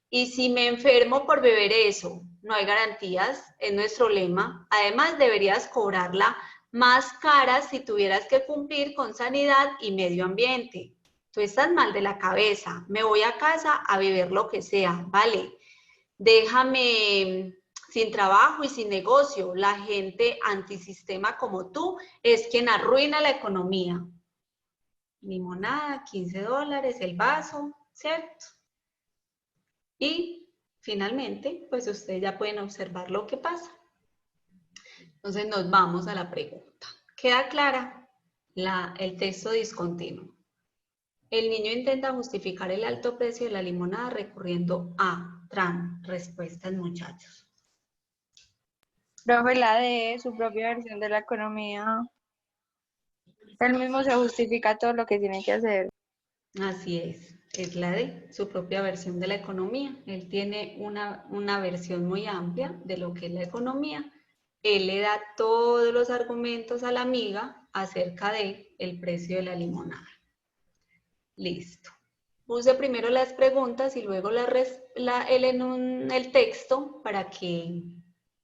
Y si me enfermo por beber eso, no hay garantías, es nuestro lema. Además, deberías cobrarla más cara si tuvieras que cumplir con sanidad y medio ambiente. Tú estás mal de la cabeza, me voy a casa a beber lo que sea, vale. Déjame sin trabajo y sin negocio. La gente antisistema como tú es quien arruina la economía. Limonada, $15 el vaso, ¿cierto? Y finalmente, pues ustedes ya pueden observar lo que pasa. Entonces nos vamos a la pregunta. ¿Queda clara el texto discontinuo? El niño intenta justificar el alto precio de la limonada recurriendo a respuestas, muchachos. Profe, la de su propia versión de la economía. Él mismo se justifica todo lo que tiene que hacer. Así es la de su propia versión de la economía. Él tiene una versión muy amplia de lo que es la economía. Él le da todos los argumentos a la amiga acerca de el precio de la limonada. Listo. Use primero las preguntas y luego el texto para que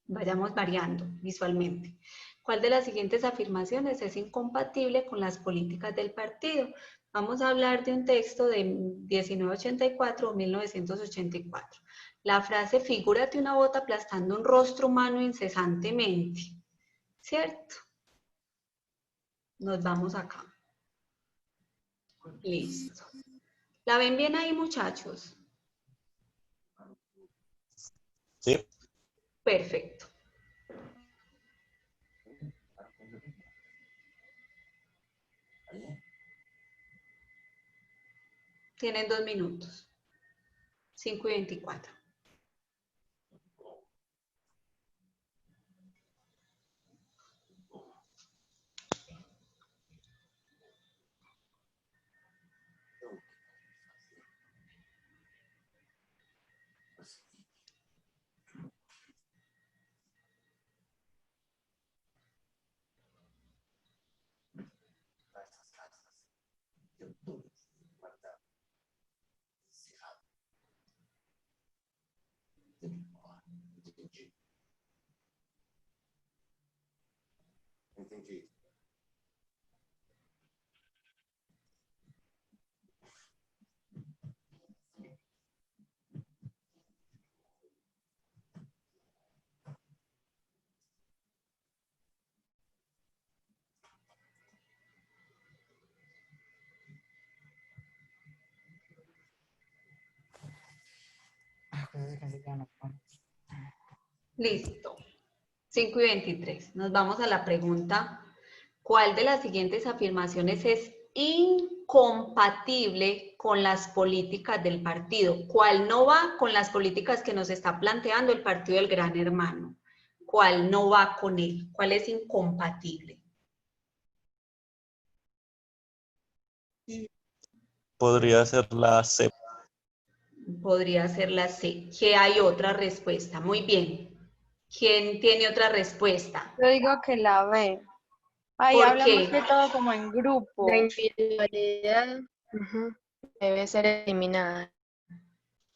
vayamos variando visualmente. ¿Cuál de las siguientes afirmaciones es incompatible con las políticas del partido? Vamos a hablar de un texto de 1984 o 1984. La frase, figúrate una bota aplastando un rostro humano incesantemente. ¿Cierto? Nos vamos acá. Listo. ¿La ven bien ahí, muchachos? Sí. Perfecto. Tienen 2 minutos. 5:24. Entendi. Listo. 5:23. Nos vamos a la pregunta. ¿Cuál de las siguientes afirmaciones es incompatible con las políticas del partido? ¿Cuál no va con las políticas que nos está planteando el partido del Gran Hermano? ¿Cuál no va con él? ¿Cuál es incompatible? Podría ser la C. Podría ser la C. ¿Qué hay otra respuesta? Muy bien. ¿Quién tiene otra respuesta? Yo digo que la B. Ahí ¿Por hablamos qué? que todo como en grupo. La individualidad debe ser eliminada.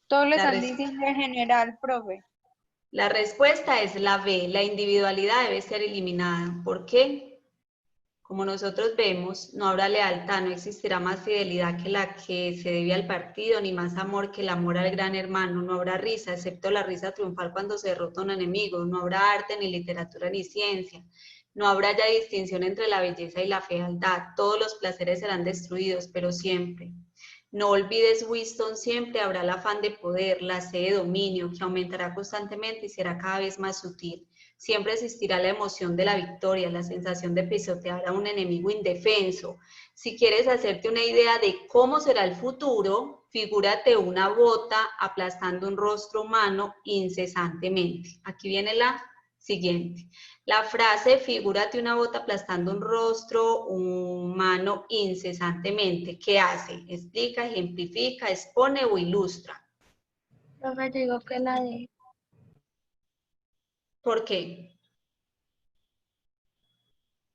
Todos le La están res- diciendo en general, profe. La respuesta es la B. La individualidad debe ser eliminada. ¿Por qué? Como nosotros vemos, no habrá lealtad, no existirá más fidelidad que la que se debe al partido, ni más amor que el amor al Gran Hermano. No habrá risa, excepto la risa triunfal cuando se derrota un enemigo. No habrá arte, ni literatura, ni ciencia. No habrá ya distinción entre la belleza y la fealdad. Todos los placeres serán destruidos, pero siempre. No olvides, Winston, siempre habrá el afán de poder, la sed de dominio, que aumentará constantemente y será cada vez más sutil. Siempre existirá la emoción de la victoria, la sensación de pisotear a un enemigo indefenso. Si quieres hacerte una idea de cómo será el futuro, figúrate una bota aplastando un rostro humano incesantemente. Aquí viene la siguiente. La frase, figúrate una bota aplastando un rostro humano incesantemente. ¿Qué hace? Explica, ejemplifica, expone o ilustra. Profe, yo digo que la de ¿Por qué?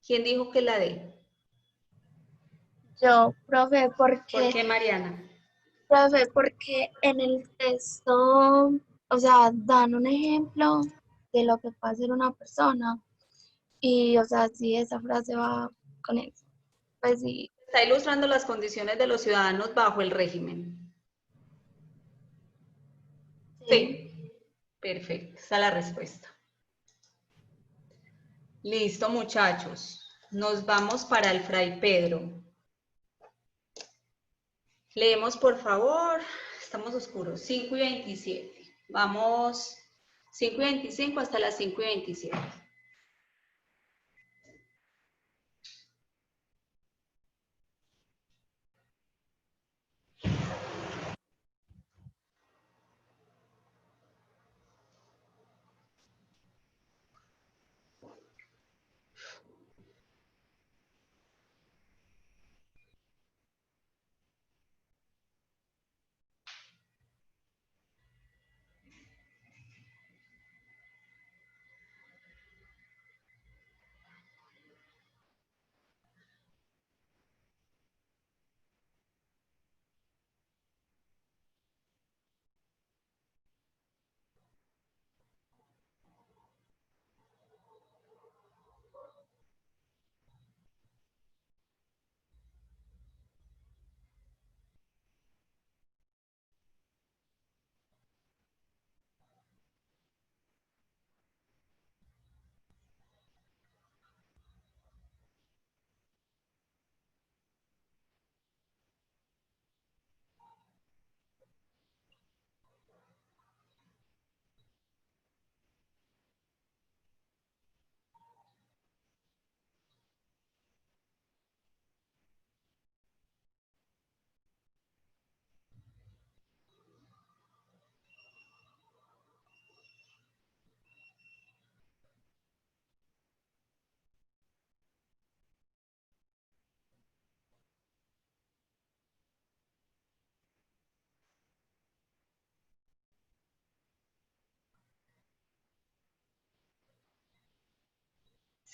¿Quién dijo que la D? yo, profe, ¿Por qué, Mariana? porque en el texto, o sea, dan un ejemplo de lo que puede hacer una persona y, o sea, sí, esa frase va con eso. Pues sí, Está ilustrando las condiciones de los ciudadanos bajo el régimen. sí. Sí, perfecto, esa es la respuesta. Listo, muchachos. Nos vamos para el Fray Pedro. Leemos, por favor. Estamos oscuros. 5 y 27. Vamos 5 y 25 hasta las 5 y 27.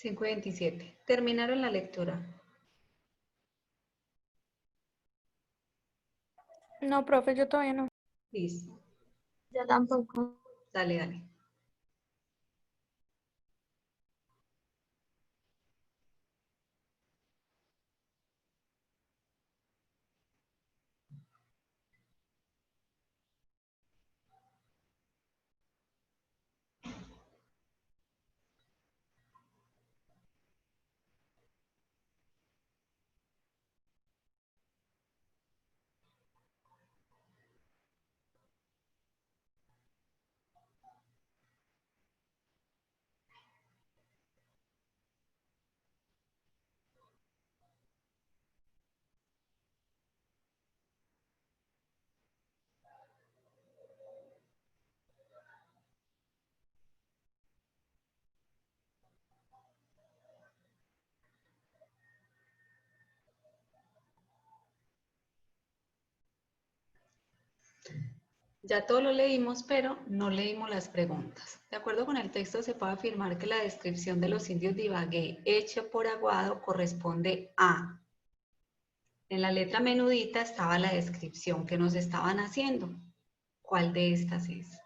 Cinco y 27. Terminaron la lectura. No, profe, yo todavía no. Listo. Yo tampoco. Dale, dale. Ya todo lo leímos, pero no leímos las preguntas. De acuerdo con el texto, se puede afirmar que la descripción de los indios de Ibagué hecha por Aguado corresponde a. En la letra menudita estaba la descripción que nos estaban haciendo. ¿Cuál de estas es?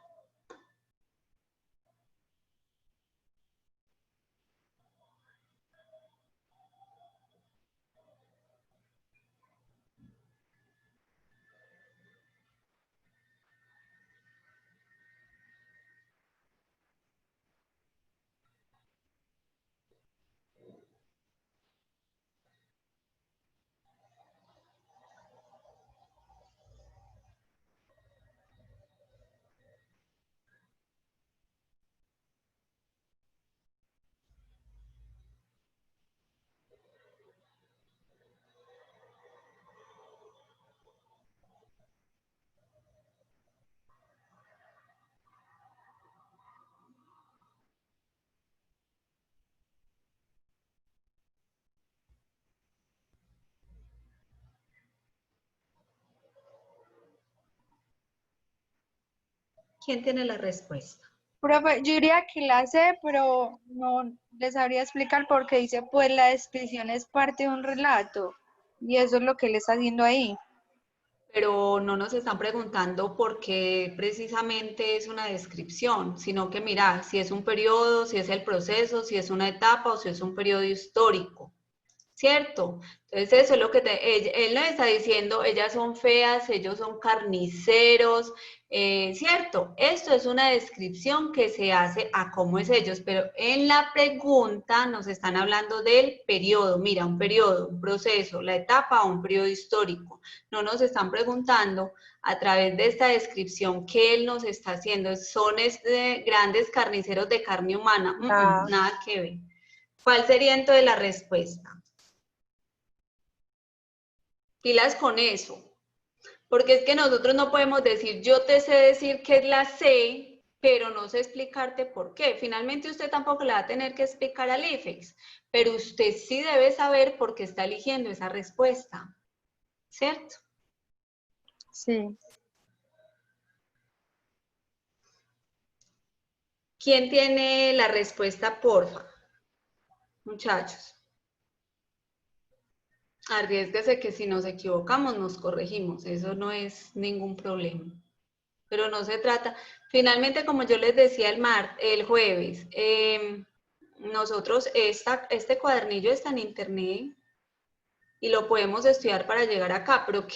¿Quién tiene la respuesta? Profe, yo diría que la sé, pero no les sabría explicar porque dice, pues la descripción es parte de un relato. Y eso es lo que él está haciendo ahí. Pero no nos están preguntando por qué precisamente es una descripción, sino que mira, si es un periodo, si es el proceso, si es una etapa o si es un periodo histórico. ¿Cierto? Entonces eso es lo que él nos está diciendo, ellas son feas, ellos son carniceros, ¿cierto? Esto es una descripción que se hace a cómo es ellos, pero en la pregunta nos están hablando del periodo, mira, un periodo, un proceso, la etapa o un periodo histórico. No nos están preguntando a través de esta descripción que él nos está haciendo, son grandes carniceros de carne humana, nada que ver. ¿Cuál sería entonces la respuesta? Pilas con eso, porque es que nosotros no podemos decir, yo te sé decir que es la C, pero no sé explicarte por qué. Finalmente usted tampoco le va a tener que explicar al IFEX, pero usted sí debe saber por qué está eligiendo esa respuesta, ¿cierto? Sí. ¿Quién tiene la respuesta, porfa? Muchachos. Arriésguese que si nos equivocamos nos corregimos, eso no es ningún problema. Pero no se trata. Finalmente, como yo les decía el jueves, nosotros este cuadernillo está en internet y lo podemos estudiar para llegar acá, pero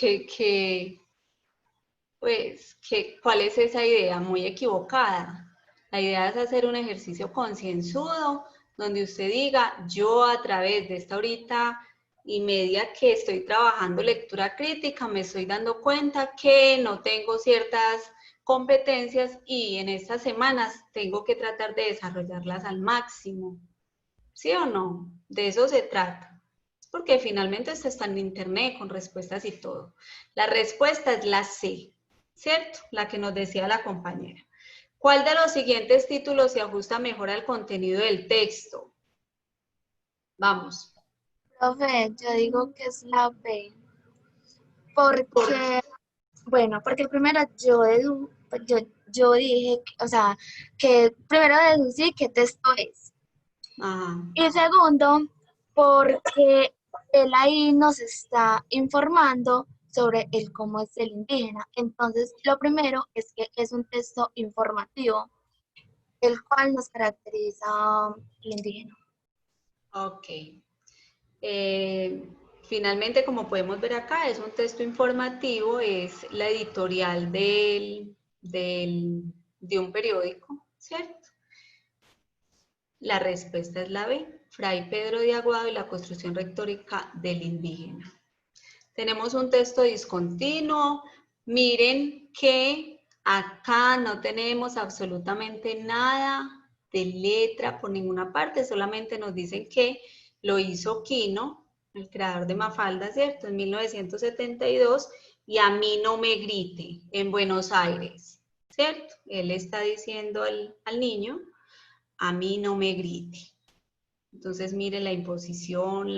¿cuál es esa idea? Muy equivocada. La idea es hacer un ejercicio concienzudo donde usted diga, yo a través de esta horita y media que estoy trabajando lectura crítica, me estoy dando cuenta que no tengo ciertas competencias y en estas semanas tengo que tratar de desarrollarlas al máximo. ¿Sí o no? De eso se trata. Porque finalmente esto está en internet con respuestas y todo. La respuesta es la C, ¿cierto? La que nos decía la compañera. ¿Cuál de los siguientes títulos se ajusta mejor al contenido del texto? Vamos. Profe, yo digo que es la B. Porque, bueno, porque primero yo dije, o sea, que primero deducí qué texto es. Ajá. Y segundo, porque él ahí nos está informando sobre el cómo es el indígena. Entonces, lo primero es que es un texto informativo, el cual nos caracteriza el indígena. Ok. Finalmente, como podemos ver acá, es un texto informativo, es la editorial de un periódico, ¿cierto? La respuesta es la B, Fray Pedro de Aguado y la construcción retórica del indígena. Tenemos un texto discontinuo. Miren que acá no tenemos absolutamente nada de letra por ninguna parte, solamente nos dicen que lo hizo Quino, el creador de Mafalda, ¿cierto? En 1972, y a mí no me grite, en Buenos Aires, ¿cierto? Él está diciendo al niño, a mí no me grite. Entonces, mire la imposición,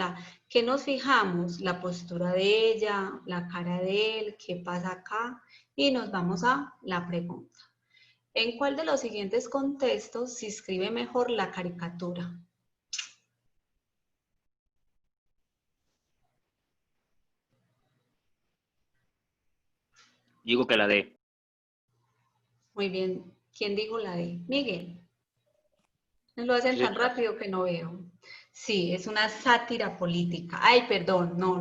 ¿qué nos fijamos? La postura de ella, la cara de él, qué pasa acá, y nos vamos a la pregunta. ¿En cuál de los siguientes contextos se escribe mejor la caricatura? Digo que la D. Muy bien. ¿Quién dijo la D? Miguel. Lo hacen Sí, tan rápido que no veo. Sí, es una sátira política. Ay, perdón, no.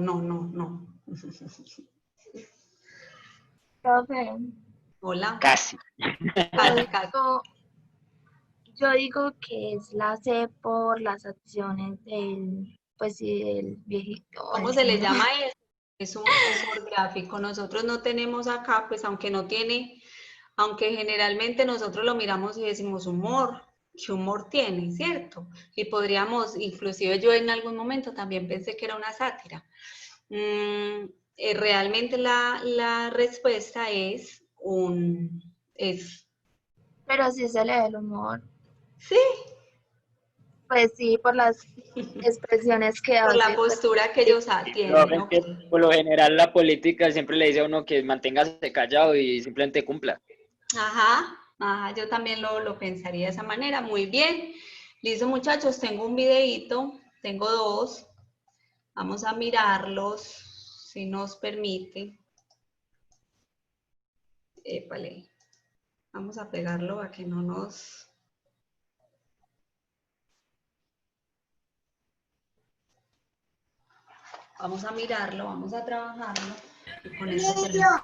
Profe, Hola. casi. Casi. yo digo que es la C por las acciones pues sí, del viejito. ¿Cómo se le llama eso? Es un humor gráfico. Nosotros no tenemos acá, pues aunque no tiene, aunque generalmente nosotros lo miramos y decimos humor, ¿qué humor tiene, cierto? Y podríamos, inclusive yo en algún momento también pensé que era una sátira. Realmente la respuesta es Pero sí se le ve el humor. sí, Pues sí, por las expresiones que por la hace. Pues, postura que ellos No, tienen. es Ok. que por lo general la política siempre le dice a uno que manténgase callado y simplemente cumpla. Ajá, Ah, yo también lo pensaría de esa manera. Muy bien. Listo, muchachos, tengo un videíto, tengo dos. Vamos a mirarlos, si nos permite. Épale. Vamos a pegarlo a que no nos... Vamos a mirarlo, vamos a trabajarlo. Y con eso terminamos.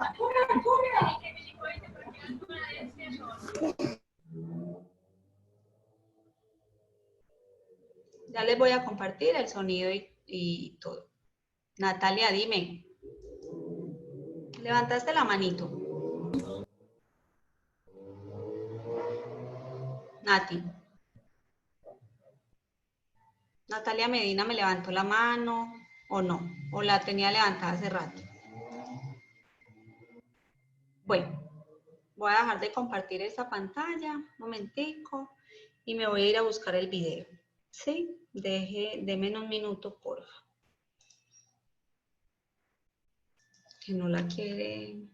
Ya les voy a compartir el sonido y todo. Natalia, dime. Levantaste la manito. Nati. Natalia Medina me levantó la mano o no, o la tenía levantada hace rato. Bueno, voy a dejar de compartir esta pantalla, un momentico, y me voy a ir a buscar el video. ¿Sí? Deme un minuto, porfa. Que no la quiere...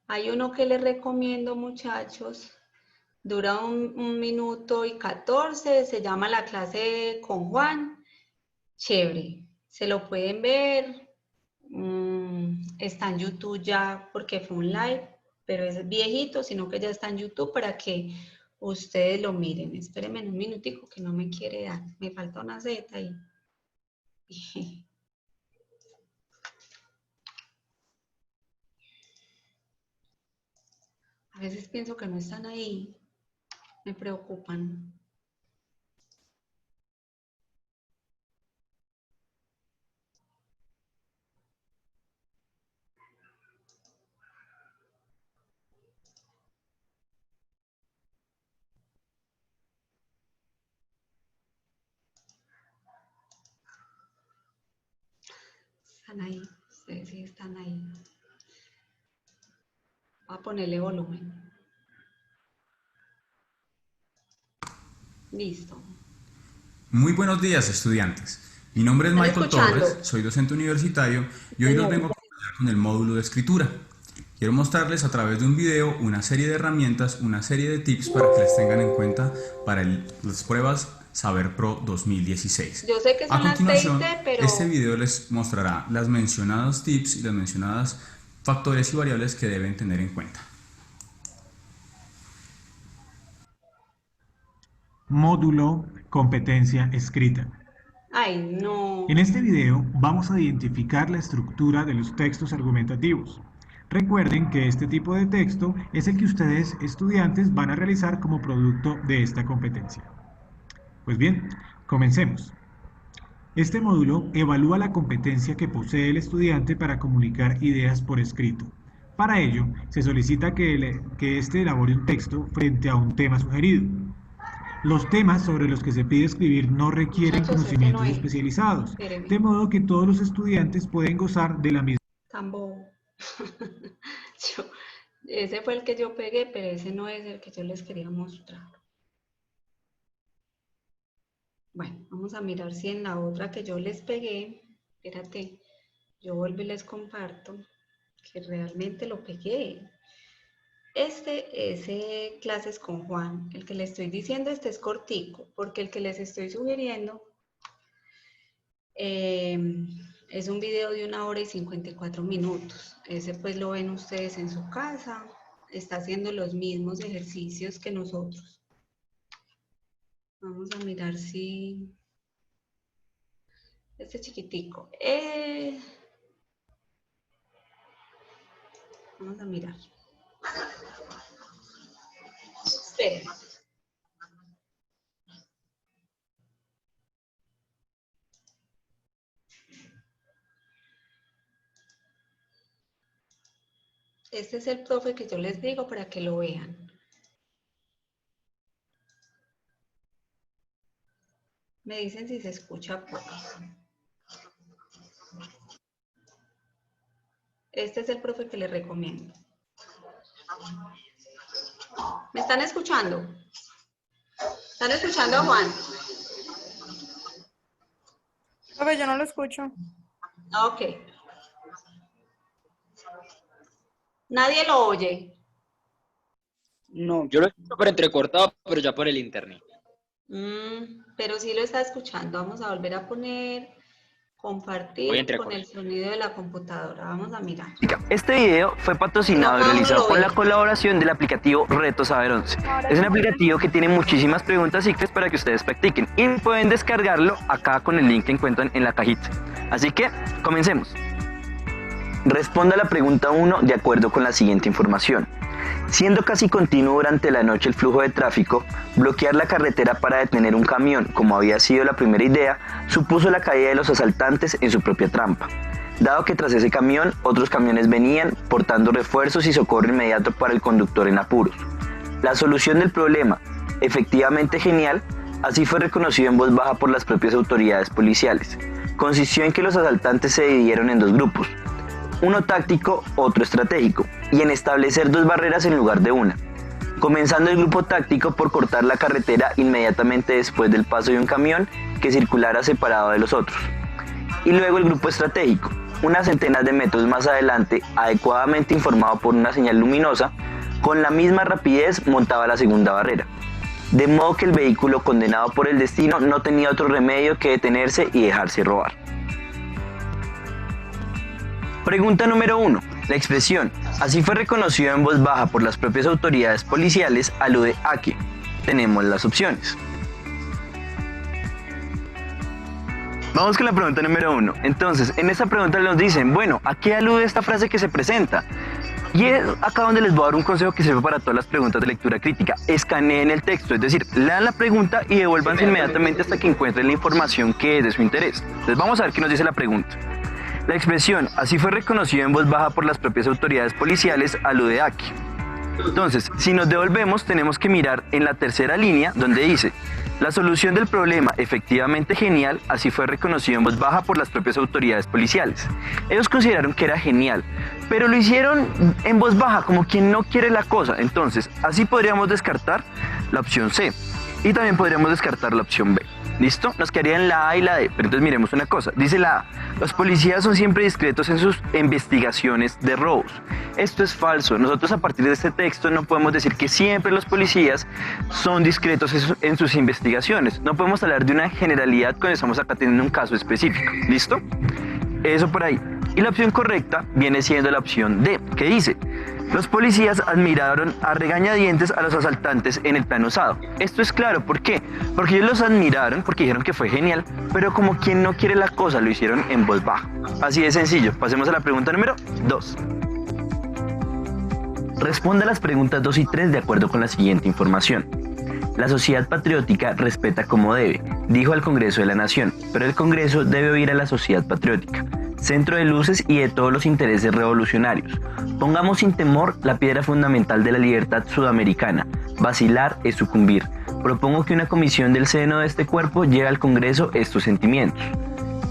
Hay uno que les recomiendo, muchachos. Dura un minuto y 14, se llama La clase con Juan. Chévere, se lo pueden ver. Está en YouTube ya porque fue un live, pero es viejito, sino que ya está en YouTube para que ustedes lo miren. Espérenme un minutico que no me quiere dar. Me falta una Z ahí. A veces pienso que no están ahí. Me preocupan. Están ahí. Ustedes sí están ahí. Voy a ponerle volumen. Listo. Muy buenos días, estudiantes. Mi nombre es ¿Están Michael escuchando? Torres, soy docente universitario y hoy los vengo a acompañar con el módulo de escritura. Quiero mostrarles a través de un video una serie de herramientas, una serie de tips para que las tengan en cuenta para las pruebas Saber Pro 2016. Yo sé que son A continuación, las 6, pero... este video les mostrará las mencionadas tips y las mencionadas factores y variables que deben tener en cuenta. Módulo Competencia Escrita. Ay, no. En este video vamos a identificar la estructura de los textos argumentativos. Recuerden que este tipo de texto es el que ustedes, estudiantes, van a realizar como producto de esta competencia. Pues bien, comencemos. Este módulo evalúa la competencia que posee el estudiante para comunicar ideas por escrito. Para ello, se solicita que éste elabore un texto frente a un tema sugerido. Los temas sobre los que se pide escribir no requieren conocimientos especializados, de modo que todos los estudiantes pueden gozar de la misma. Tan bobo. Ese fue el que yo pegué, pero ese no es el que yo les quería mostrar. Bueno, vamos a mirar si en la otra que yo les pegué, espérate, yo vuelvo y les comparto que realmente lo pegué. Este es Clases con Juan. El que les estoy diciendo, este es cortico, porque el que les estoy sugiriendo es un video de 1 hora y 54 minutos. Ese pues lo ven ustedes en su casa. Está haciendo los mismos ejercicios que nosotros. Vamos a mirar si... Este chiquitico. Vamos a mirar. Esperen. Este es el profe que yo les digo para que lo vean. Me dicen si se escucha poco. Este es el profe que les recomiendo. ¿Me están escuchando? ¿Están escuchando a Juan? Profe, yo no lo escucho. Ok. Nadie lo oye. No, Yo lo escucho por entrecortado, pero ya por el internet. Pero sí lo está escuchando. Vamos a volver a poner Voy compartir entre con el sonido de la computadora. Vamos a mirar. Este video fue patrocinado y No, realizado no, con no. la colaboración del aplicativo Reto Saber 11. Es un aplicativo que tiene muchísimas preguntas y quiz para que ustedes practiquen y pueden descargarlo acá con el link que encuentran en la cajita. Así que, comencemos. Responda a la pregunta 1 de acuerdo con la siguiente información. Siendo casi continuo durante la noche el flujo de tráfico, bloquear la carretera para detener un camión, como había sido la primera idea, supuso la caída de los asaltantes en su propia trampa. Dado que tras ese camión, otros camiones venían portando refuerzos y socorro inmediato para el conductor en apuros. La solución del problema, efectivamente genial, así fue reconocido en voz baja por las propias autoridades policiales. Consistió en que los asaltantes se dividieron en dos grupos, uno táctico, otro estratégico, y en establecer dos barreras en lugar de una. Comenzando el grupo táctico por cortar la carretera inmediatamente después del paso de un camión que circulara separado de los otros. Y luego el grupo estratégico, unas centenas de metros más adelante, adecuadamente informado por una señal luminosa, con la misma rapidez montaba la segunda barrera. De modo que el vehículo condenado por el destino no tenía otro remedio que detenerse y dejarse robar. Pregunta número 1. La expresión, así fue reconocido en voz baja por las propias autoridades policiales, alude a qué. Tenemos las opciones. Vamos con la pregunta número 1. Entonces, en esta pregunta nos dicen, bueno, ¿a qué alude esta frase que se presenta? Y es acá donde les voy a dar un consejo que sirve para todas las preguntas de lectura crítica. Escaneen el texto, es decir, lean la pregunta y devuélvanse inmediatamente hasta que encuentren la información que es de su interés. Entonces vamos a ver qué nos dice la pregunta. La expresión, así fue reconocido en voz baja por las propias autoridades policiales, alude a qué. Entonces, si nos devolvemos, tenemos que mirar en la tercera línea donde dice, la solución del problema, efectivamente genial, así fue reconocido en voz baja por las propias autoridades policiales. Ellos consideraron que era genial, pero lo hicieron en voz baja, como quien no quiere la cosa. Entonces, así podríamos descartar la opción C y también podríamos descartar la opción B. ¿Listo? Nos quedarían la A y la D, pero entonces miremos una cosa. Dice la A, los policías son siempre discretos en sus investigaciones de robos. Esto es falso. Nosotros a partir de este texto no podemos decir que siempre los policías son discretos en sus investigaciones. No podemos hablar de una generalidad cuando estamos acá teniendo un caso específico. ¿Listo? Eso por ahí. Y la opción correcta viene siendo la opción D, que dice, los policías admiraron a regañadientes a los asaltantes en el plan usado. Esto es claro, ¿por qué? Porque ellos los admiraron porque dijeron que fue genial, pero como quien no quiere la cosa, lo hicieron en voz baja. Así de sencillo. Pasemos a la pregunta número 2. Responda a las preguntas 2 y 3 de acuerdo con la siguiente información. La sociedad patriótica respeta como debe, dijo al Congreso de la Nación, pero el Congreso debe oír a la sociedad patriótica, centro de luces y de todos los intereses revolucionarios. Pongamos sin temor la piedra fundamental de la libertad sudamericana. Vacilar es sucumbir. Propongo que una comisión del seno de este cuerpo lleve al Congreso estos sentimientos.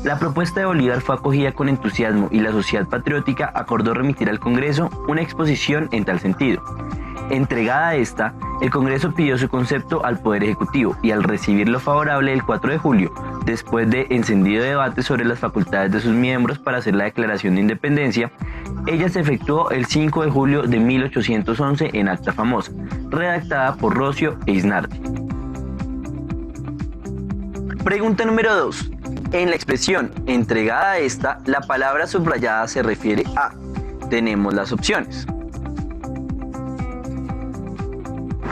La propuesta de Bolívar fue acogida con entusiasmo y la sociedad patriótica acordó remitir al Congreso una exposición en tal sentido. Entregada esta, el Congreso pidió su concepto al Poder Ejecutivo y al recibirlo favorable el 4 de julio, después de encendido debate sobre las facultades de sus miembros para hacer la declaración de independencia, ella se efectuó el 5 de julio de 1811 en acta famosa, redactada por Rocio e Isnardi. Pregunta número 2. En la expresión entregada a esta, la palabra subrayada se refiere a. Tenemos las opciones.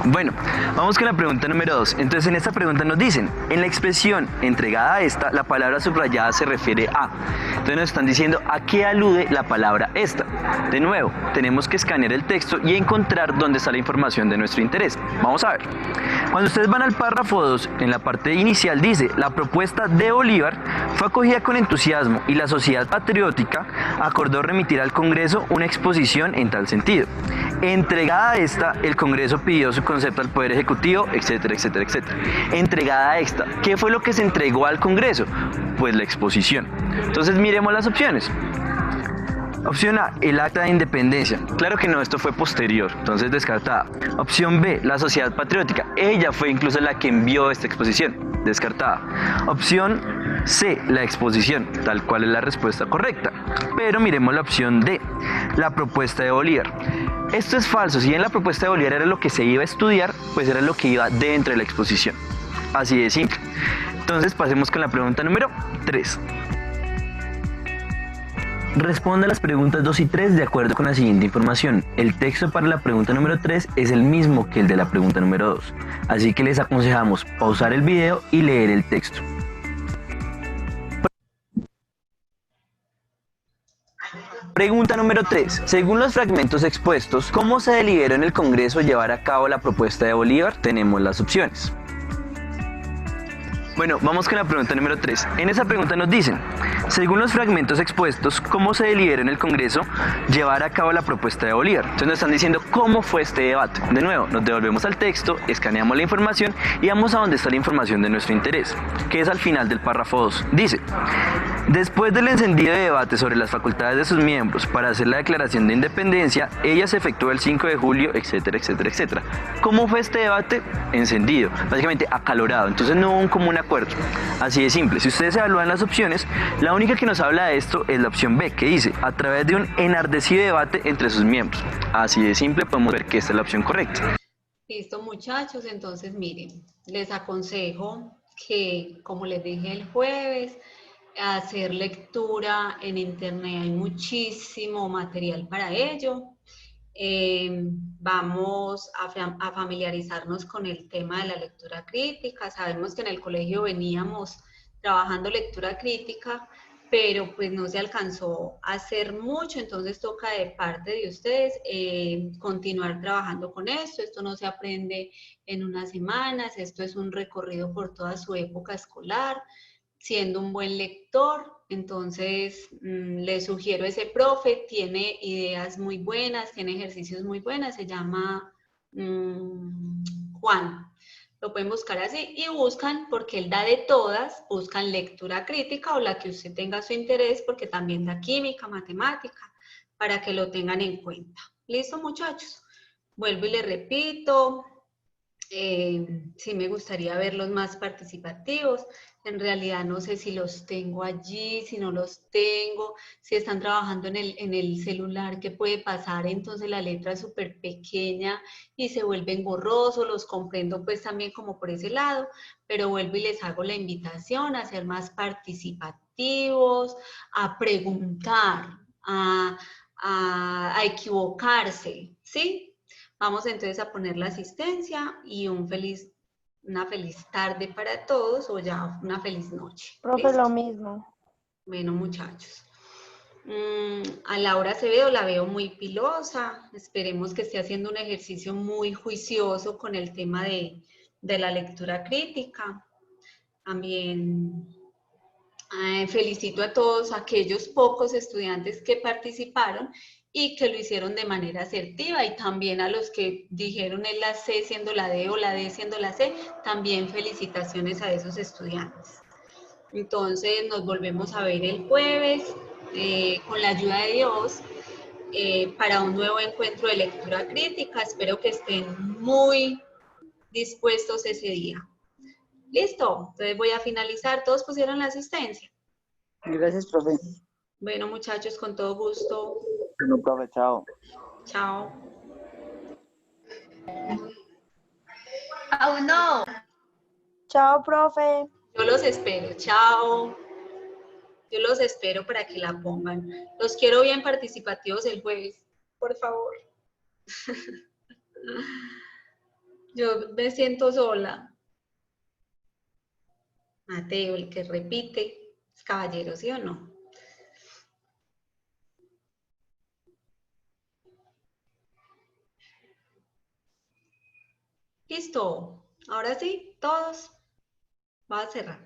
Bueno, vamos con la pregunta número 2. Entonces en esta pregunta nos dicen, en la expresión entregada a esta, la palabra subrayada se refiere a. Entonces nos están diciendo a qué alude la palabra esta. De nuevo, tenemos que escanear el texto y encontrar dónde está la información de nuestro interés. Vamos a ver. Cuando ustedes van al párrafo 2, en la parte inicial dice, la propuesta de Bolívar fue acogida con entusiasmo y la sociedad patriótica acordó remitir al Congreso una exposición en tal sentido. Entregada a esta, el Congreso pidió su concepto al Poder Ejecutivo, etcétera, etcétera, etcétera. Entregada a esta, ¿qué fue lo que se entregó al Congreso? Pues la exposición. Entonces miremos las opciones. Opción A, el acta de independencia. Claro que no, esto fue posterior, entonces descartada. Opción B, la sociedad patriótica. Ella fue incluso la que envió esta exposición. Descartada. Opción C, la exposición, tal cual es la respuesta correcta. Pero miremos la opción D, la propuesta de Bolívar. Esto es falso. Si bien la propuesta de Bolívar era lo que se iba a estudiar, pues era lo que iba dentro de la exposición. Así de simple. Entonces pasemos con la pregunta número 3. Responda las preguntas 2 y 3 de acuerdo con la siguiente información. El texto para la pregunta número 3 es el mismo que el de la pregunta número 2. Así que les aconsejamos pausar el video y leer el texto. Pregunta número 3. Según los fragmentos expuestos, ¿cómo se deliberó en el Congreso llevar a cabo la propuesta de Bolívar? Tenemos las opciones. Bueno, vamos con la pregunta número 3. En esa pregunta nos dicen, según los fragmentos expuestos, ¿cómo se deliberó en el Congreso llevar a cabo la propuesta de Bolívar? Entonces nos están diciendo cómo fue este debate. De nuevo, nos devolvemos al texto, escaneamos la información y vamos a donde está la información de nuestro interés, que es al final del párrafo 2. Dice, después del encendido de debate sobre las facultades de sus miembros para hacer la declaración de independencia, ella se efectuó el 5 de julio, etcétera, etcétera, etcétera. ¿Cómo fue este debate? Encendido, básicamente acalorado. Entonces no hubo un común acuerdo. Así de simple. Si ustedes evalúan las opciones, la única que nos habla de esto es la opción B, que dice, a través de un enardecido debate entre sus miembros. Así de simple podemos ver que esta es la opción correcta. Listo, muchachos, entonces miren, les aconsejo que, como les dije el jueves, hacer lectura en internet, hay muchísimo material para ello. Vamos a familiarizarnos con el tema de la lectura crítica. Sabemos que en el colegio veníamos trabajando lectura crítica, pero pues no se alcanzó a hacer mucho, entonces toca de parte de ustedes continuar trabajando con esto. Esto no se aprende en unas semanas, esto es un recorrido por toda su época escolar, siendo un buen lector. Entonces le sugiero ese profe, tiene ideas muy buenas, tiene ejercicios muy buenos, se llama Juan. Lo pueden buscar así y buscan, porque él da de todas, buscan lectura crítica o la que usted tenga su interés, porque también da química, matemática, para que lo tengan en cuenta. ¿Listo, muchachos? Vuelvo y les repito, sí me gustaría verlos más participativos. En realidad no sé si los tengo allí, si no los tengo, si están trabajando en el celular, ¿qué puede pasar? Entonces la letra es súper pequeña y se vuelven borrosos, los comprendo pues también como por ese lado, pero vuelvo y les hago la invitación a ser más participativos, a preguntar, a equivocarse, ¿sí? Vamos entonces a poner la asistencia y una feliz tarde para todos, o ya una feliz noche. Profe, ¿Listo? lo mismo. Bueno, muchachos. A Laura Acevedo la veo muy pilosa. Esperemos que esté haciendo un ejercicio muy juicioso con el tema de la lectura crítica. También felicito a todos aquellos pocos estudiantes que participaron y que lo hicieron de manera asertiva, y también a los que dijeron es la C siendo la D o la D siendo la C, también felicitaciones a esos estudiantes. Entonces nos volvemos a ver el jueves con la ayuda de Dios para un nuevo encuentro de lectura crítica. Espero que estén muy dispuestos ese día. ¿Listo? Entonces voy a finalizar. ¿Todos pusieron la asistencia? Gracias, profe. Bueno, muchachos, con todo gusto. No, profe, chao. Chao. ¡Oh, no! Chao, profe. Yo los espero. Chao. Yo los espero para que la pongan. Los quiero bien participativos el jueves, por favor. Yo me siento sola. Mateo, el que repite, es caballero, ¿sí o no? Listo. Ahora sí, todos. Voy a cerrar.